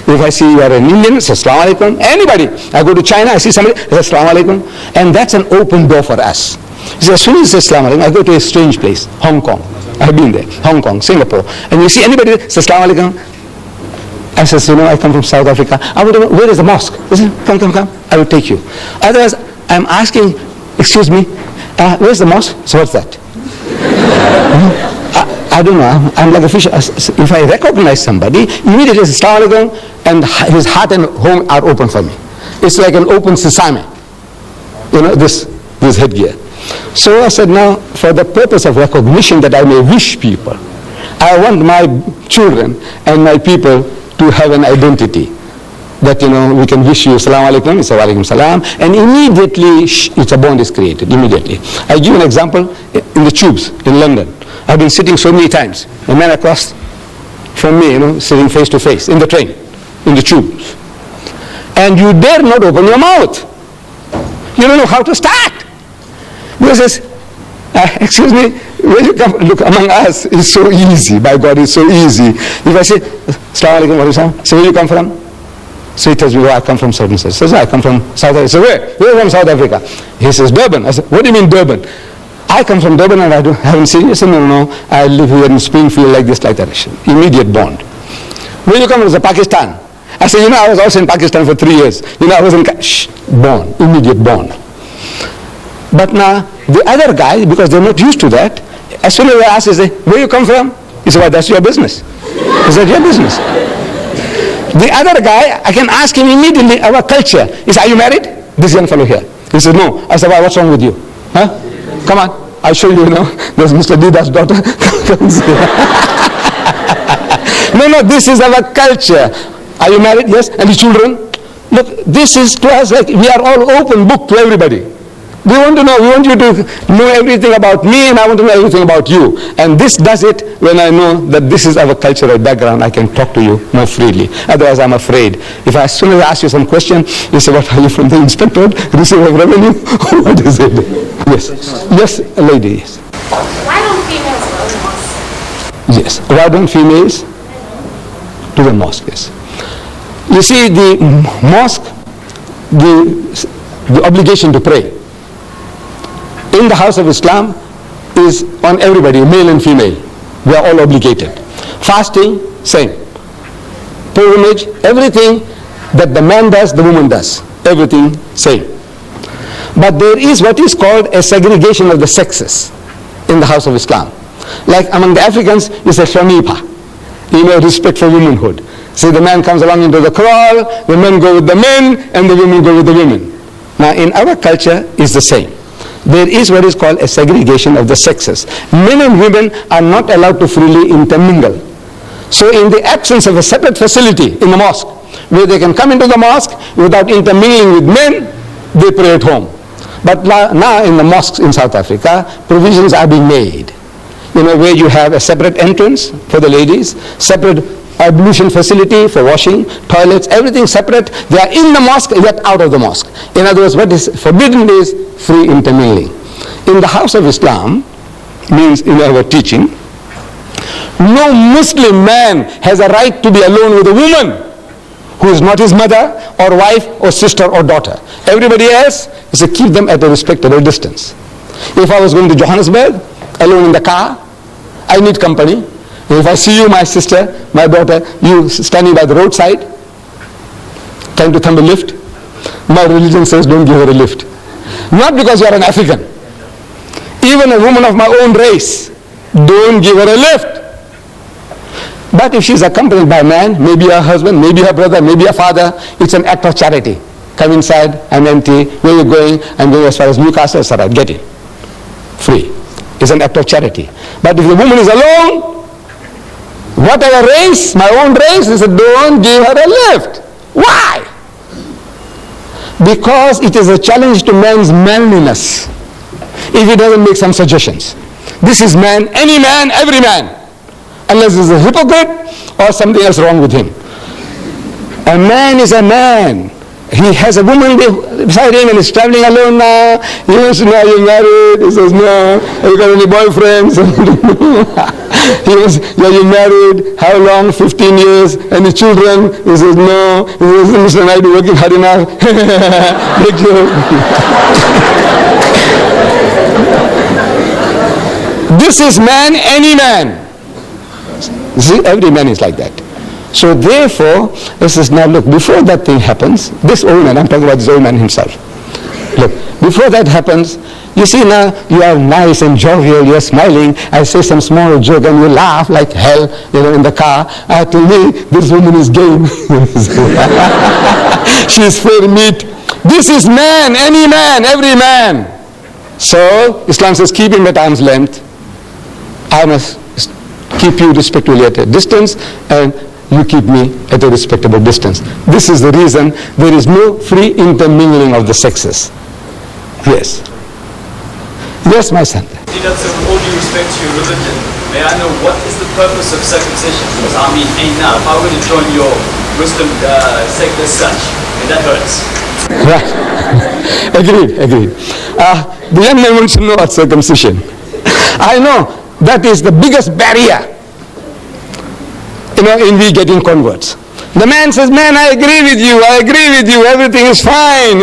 If I see you are an Indian, I say assalamu alaikum. Anybody, I go to China, I see somebody, I say assalamu alaikum. And that's an open door for us. So as soon as you say assalamu alaikum, I go to a strange place, Hong Kong. I've been there, Hong Kong, Singapore. And you see anybody say assalamu alaikum, I says, you know, I come from South Africa. Where is the mosque? He says, come, I will take you. Otherwise, I'm asking, excuse me, where's the mosque? So what's that? I don't know, I'm like a fish. If I recognize somebody, immediately say assalamu alaikum, and his heart and home are open for me. It's like an open sesame, you know, this headgear. So I said, now, for the purpose of recognition that I may wish people, I want my children and my people to have an identity. That, you know, we can wish you assalamu alaikum, it's wa alaikum salam, and immediately it's a bond is created, immediately. I give an example in the tubes in London. I've been sitting so many times, a man across from me, you know, sitting face to face, in the train, in the tubes. And you dare not open your mouth. You don't know how to start. Because he says, excuse me, when you come, look, among us, it's so easy. By God, it's so easy. If I say, assalamu alaikum wa rahmatullah, so where you come from? So he tells me, well, I come from certain place. He says, I come from South Africa. So where? Where from South Africa? He says, Durban. I said, what do you mean Durban? I come from Durban and I haven't seen you. He said, no, I live here in Springfield like this, like that. Immediate bond. Where you come from? I said, Pakistan. I said, you know, I was also in Pakistan for 3 years. You know, I was in, bond, immediate bond. But now, the other guy, because they're not used to that, as soon as I ask, they say, where you come from? He said, well, that's your business. He said, your business. The other guy, I can ask him immediately, our culture. He said, are you married? This young fellow here. He said, no. I said, well, what's wrong with you? Huh? Come on, I'll show you, there's Mr. Deedat's daughter. No, this is our culture. Are you married? Yes. And the children? Look, this is to us like we are all open book to everybody. We want to know. We want you to know everything about me, and I want to know everything about you. And this does it when I know that this is our cultural background. I can talk to you more freely. Otherwise, I'm afraid. If as soon as I ask you some question, you say, "What are you from the inspectorate? Receiver of revenue? What is it?" Yes. Yes, lady. Yes. Why don't females go to mosque? Yes. Why don't females to the mosque? Yes. You see, the mosque, the obligation to pray in the house of Islam is on everybody, male and female. We are all obligated. Fasting, same. Pilgrimage, everything that the man does, the woman does. Everything, same. But there is what is called a segregation of the sexes in the house of Islam. Like among the Africans, it's a shamipa, respect for womanhood. So the man comes along into the kraal, the men go with the men, and the women go with the women. Now in our culture, it's the same. There is what is called a segregation of the sexes. Men and women are not allowed to freely intermingle. So in the absence of a separate facility in the mosque, where they can come into the mosque without intermingling with men, they pray at home. But now in the mosques in South Africa, provisions are being made. Where you have a separate entrance for the ladies, separate ablution facility for washing, toilets, everything separate. They are in the mosque yet out of the mosque. In other words, what is forbidden is free intermingling. In the house of Islam, means in our teaching, no Muslim man has a right to be alone with a woman who is not his mother or wife or sister or daughter. Everybody else is to keep them at a respectable distance. If I was going to Johannesburg, alone in the car, I need company. If I see you, my sister, my daughter, you standing by the roadside, trying to thumb a lift, my religion says don't give her a lift. Not because you are an African. Even a woman of my own race, don't give her a lift. But if she's accompanied by a man, maybe her husband, maybe her brother, maybe her father, it's an act of charity. Come inside, I'm empty, where are you going? I'm going as far as Newcastle, etc. Get in. Free. It's an act of charity. But if the woman is alone, whatever race, my own race, they said, don't give her a lift. Why? Because it is a challenge to man's manliness if he doesn't make some suggestions. This is man, any man, every man, unless he's a hypocrite or something else wrong with him. A man is a man. He has a woman beside him and is traveling alone now. He wants to know, are you married? He says, no. Have you got any boyfriends? He was, are you married? How long? 15 years. Any children? He says, no. He says, Mr. Naidu, working hard enough. Big joke. This is man, any man. See, every man is like that. So therefore, this is now, look, before that thing happens, this old man, I'm talking about this old man himself. Look, before that happens, you see now, you are nice and jovial, you're smiling, I say some small joke and you laugh like hell, in the car. To me, this woman is game. She is fair meat. This is man, any man, every man. So, Islam says, keep him at arm's length. I must keep you respectfully at a distance, and you keep me at a respectable distance. This is the reason there is no free intermingling of the sexes. Yes. Yes, my son. Deedat, so with all due respect to your religion, may I know what is the purpose of circumcision? Because ain't now. If I were to join your Muslim sect as such, that hurts. Right. Agreed. The young man wants to know about circumcision. I know that is the biggest barrier, in we getting converts. The man says, man, I agree with you, everything is fine,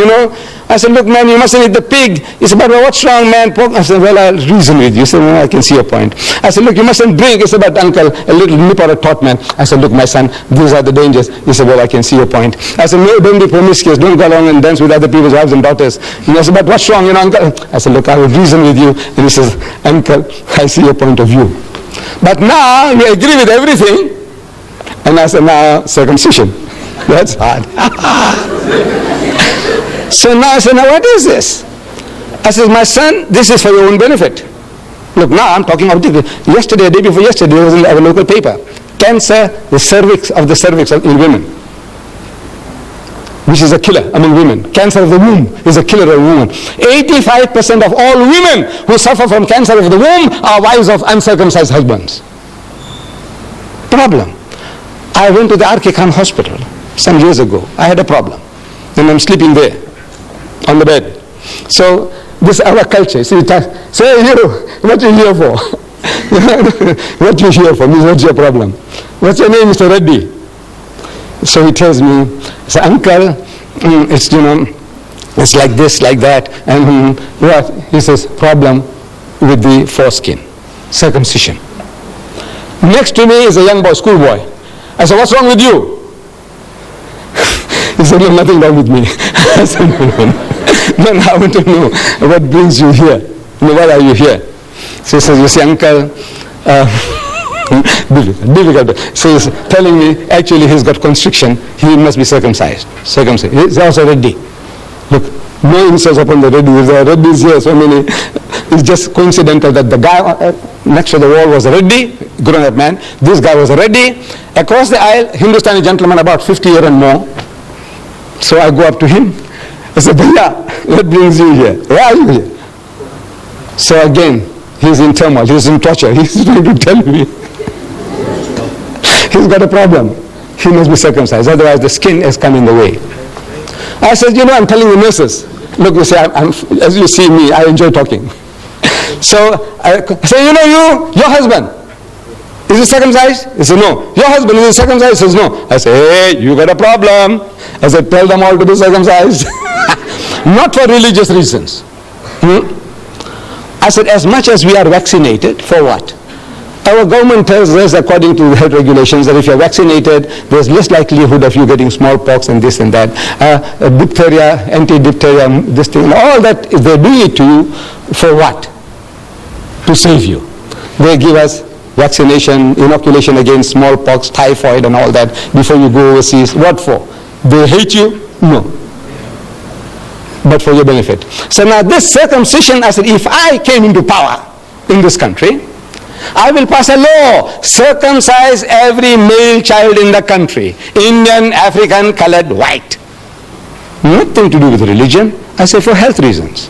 I said, look, man, you mustn't eat the pig. He said, but what's wrong, man? Pork? I said, well, I'll reason with you. He said, well, I can see your point. I said, look, you mustn't drink. He said, but uncle, a little nip or a tot, man. I said, look, my son, these are the dangers. He said, well, I can see your point. I said, no, don't be promiscuous. Don't go along and dance with other people's wives and daughters. I said, but what's wrong, uncle? I said, look, I will reason with you. And he says, uncle, I see your point of view. But now, you agree with everything. And I said, now, circumcision. That's hard. So now I said, now what is this? I said, my son, this is for your own benefit. Look, now I'm talking objectively. Yesterday, day before yesterday, there was in our local paper. Cancer, the cervix in women. which is a killer among women. Cancer of the womb is a killer of women. 85% of all women who suffer from cancer of the womb are wives of uncircumcised husbands. Problem. I went to the RK Khan hospital some years ago. I had a problem. And I'm sleeping there on the bed. So this is our culture. See, say you, what you here for? What you here for? Means what's your problem? What's your name, Mr. Reddy? So he tells me, say, uncle, it's, it's like this, like that. And what? He says, problem with the foreskin, circumcision. Next to me is a young boy, schoolboy. I said, what's wrong with you? He said, no, nothing wrong with me. I said, no, I want to know what brings you here. Why are you here? So he says, you see, uncle, difficult. So he's telling me, actually he's got constriction. He must be circumcised. He's also Reddy. Look, no insults upon the Reddy. If there are Reddys here, so many. It's just coincidental that the guy next to the wall was a Reddy, grown-up man. This guy was a Reddy. Across the aisle, Hindustani gentleman, about 50 years and more. So I go up to him. I said, Bhaiya, what brings you here? Why are you here? So again, he's in turmoil. He's in torture. He's trying to tell me. He's got a problem. He must be circumcised. Otherwise, the skin has come in the way. I said, I'm telling the nurses. Look, you see, as you see me, I enjoy talking. So I say, your husband, is he circumcised? He said, no. Your husband, is he circumcised? He says, no. I say, hey, you got a problem. I said, tell them all to be circumcised. Not for religious reasons. I said, as much as we are vaccinated, for what? Our government tells us, according to health regulations, that if you're vaccinated, there's less likelihood of you getting smallpox and this and that. Diphtheria, anti-diphtheria, this thing, all that, they're doing it to you for what? To save you. They give us vaccination, inoculation against smallpox, typhoid and all that before you go overseas. What for? They hate you? No. But for your benefit. So now this circumcision, I said, if I came into power in this country, I will pass a law, circumcise every male child in the country, Indian, African, colored, white. Nothing to do with religion. I say for health reasons.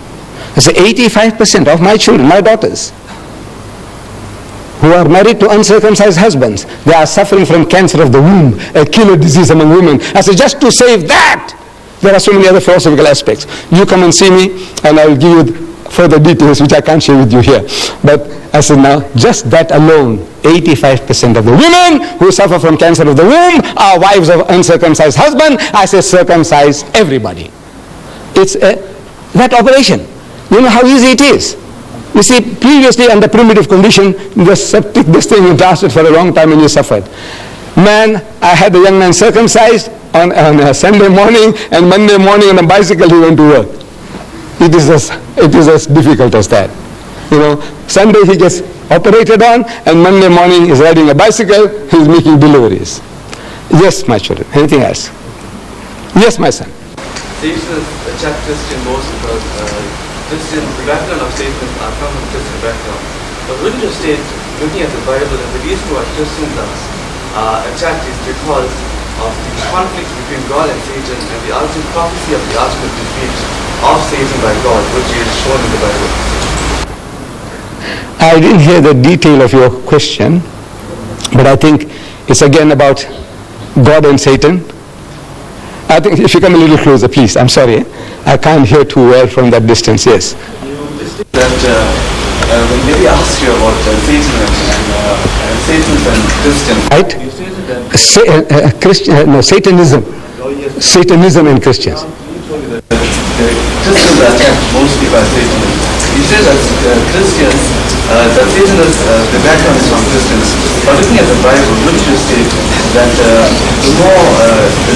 I say 85% of my children, my daughters, who are married to uncircumcised husbands, they are suffering from cancer of the womb, a killer disease among women. I say just to save that, there are so many other philosophical aspects. You come and see me and I will give you further details which I can't share with you here. But I said now, just that alone, 85% of the women who suffer from cancer of the womb are wives of uncircumcised husband. I say circumcise everybody. It's that operation. You know how easy it is. You see, previously under primitive condition, the septic, this thing lasted for a long time and you suffered. Man, I had a young man circumcised on a Sunday morning, and Monday morning on a bicycle he went to work. It is as difficult as that. Sunday he gets operated on, and Monday morning he's riding a bicycle, he's making deliveries. Yes, my children. Anything else? Yes, my son. Satan is a chap Christian most because Christian, the background of Satan are from a Christian background. But wouldn't you state, looking at the Bible, that the reason why Christians are attacked is because of the conflict between God and Satan and the ultimate prophecy of the ultimate defeat of Satan by God, which is shown in the Bible? I didn't hear the detail of your question, but I think it's again about God and Satan. I think if you come a little closer, please. I'm sorry. I can't hear too well from that distance. Yes. That when Devi asked you about Satan and Satan's and Christian, right? You stated that Satanism. Satanism and Christians. The Christians are attacked mostly by Satan. You said that Christians, that Satan is, the background is from Christians. But looking at the Bible, wouldn't you state that the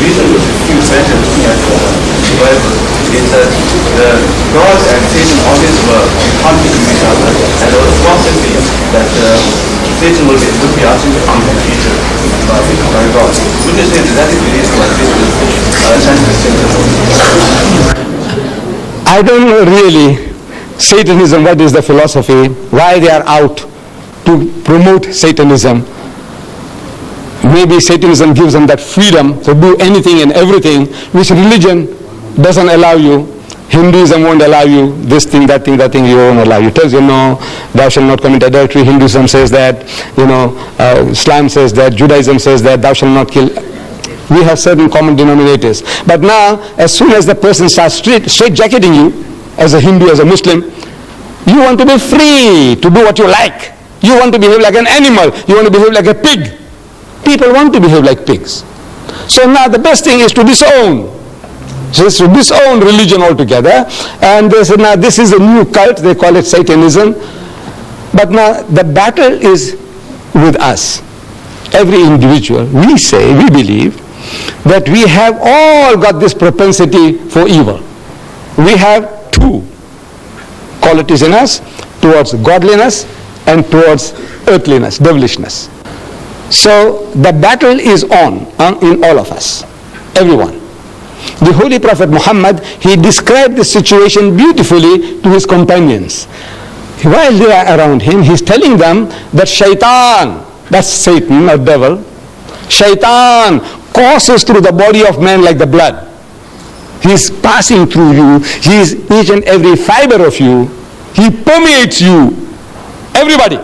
reason which it seems better looking at the Bible is that God and Satan always were in conflict with each other, and there was prophecy that Satan would be ultimately defeated by God. Wouldn't you say that is the reason why Satan is anti-Christian? I don't know really Satanism, what is the philosophy, why they are out to promote Satanism. maybe Satanism gives them that freedom to do anything and everything, which religion doesn't allow you. Hinduism won't allow you this thing, that thing, you won't allow you. It tells you, no, thou shalt not commit adultery. Hinduism says that, Islam says that, Judaism says that, thou shalt not kill. We have certain common denominators. But now, as soon as the person starts straight-jacketing you, as a Hindu, as a Muslim, you want to be free to do what you like. You want to behave like an animal. You want to behave like a pig. People want to behave like pigs. So now the best thing is to disown. Just to disown religion altogether. And they said, now this is a new cult. They call it Satanism. But now the battle is with us. Every individual. We say, we believe that we have all got this propensity for evil. We have two qualities in us, towards godliness and towards earthliness, devilishness. So the battle is on in all of us, everyone. The Holy Prophet Muhammad, he described the situation beautifully to his companions. While they are around him, he's telling them that shaitan, that's Satan or devil, shaitan courses through the body of man like the blood. He's passing through you. He's each and every fiber of you. He permeates you. Everybody.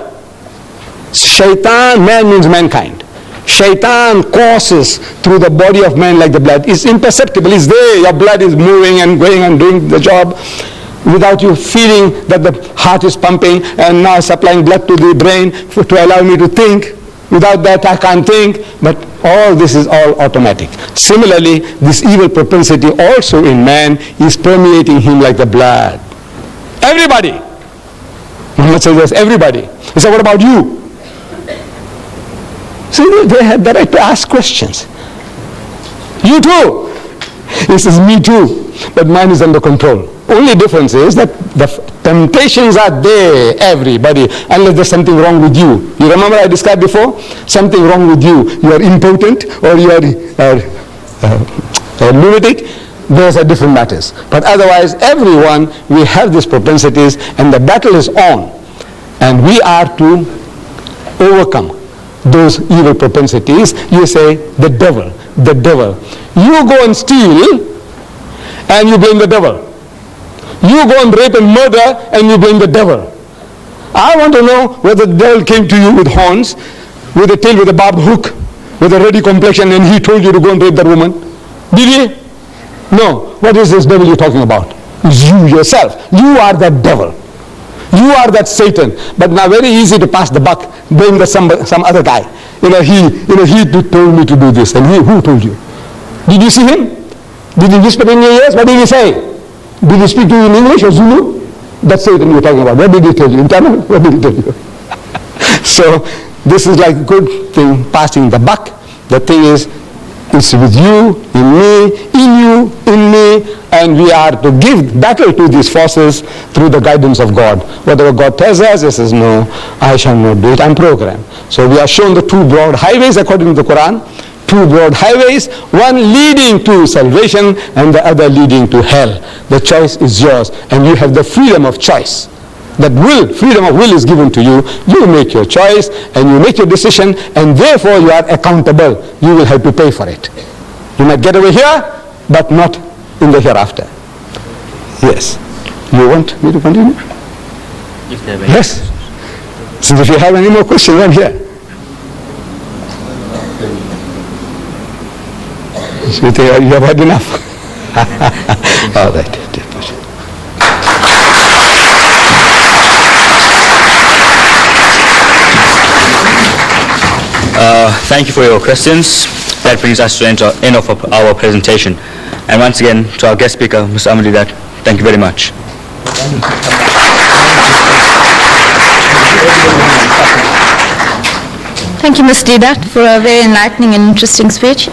Shaitan, man means mankind. Shaitan courses through the body of man like the blood. It's imperceptible. It's there. Your blood is moving and going and doing the job without you feeling that the heart is pumping and now supplying blood to the brain to allow me to think. Without that I can't think. But all this is all automatic. Similarly, this evil propensity also in man is permeating him like the blood. Everybody. Muhammad says this, everybody. He said, what about you? See, they had the right to ask questions. You too. He says, me too. But mine is under control. Only difference is that the temptations are there, everybody, unless there's something wrong with you. You remember I described before? Something wrong with you. You are impotent or you are lunatic. Those are different matters. But otherwise, everyone, we have these propensities and the battle is on. And we are to overcome those evil propensities. You say, the devil, the devil. You go and steal and you blame the devil. You go and rape and murder and you blame the devil. I want to know whether the devil came to you with horns, with a tail, with a barbed hook, with a ready complexion, and he told you to go and rape that woman. Did he? No. What is this devil you're talking about? It's you yourself. You are that devil. You are that Satan. But now very easy to pass the buck, blame some other guy. He told me to do this. And who told you? Did you see him? Did he whisper in your ears? What did he say? Did he speak to you in English or Zulu? That's Satan you're talking about. What did he tell you? In Tamil? What did he tell you? So this is like a good thing, passing the buck. The thing is, it's with you, in me, in you, in me, and we are to give battle to these forces through the guidance of God. Whatever God tells us, he says, no, I shall not do it, I'm programmed. So we are shown the two broad highways according to the Quran. Two broad highways, one leading to salvation and the other leading to hell. The choice is yours and you have the freedom of choice. That freedom of will is given to you. You make your choice and you make your decision and therefore you are accountable. You will have to pay for it. You might get away here, but not in the hereafter. Yes. You want me to continue? Yes. So if you have any more questions, I'm here. You have had enough. All right. Thank you for your questions. That brings us to the end of our presentation. And once again, to our guest speaker, Mr. Ahmed Deedat, thank you very much. Thank you, Mr. Deedat, for a very enlightening and interesting speech.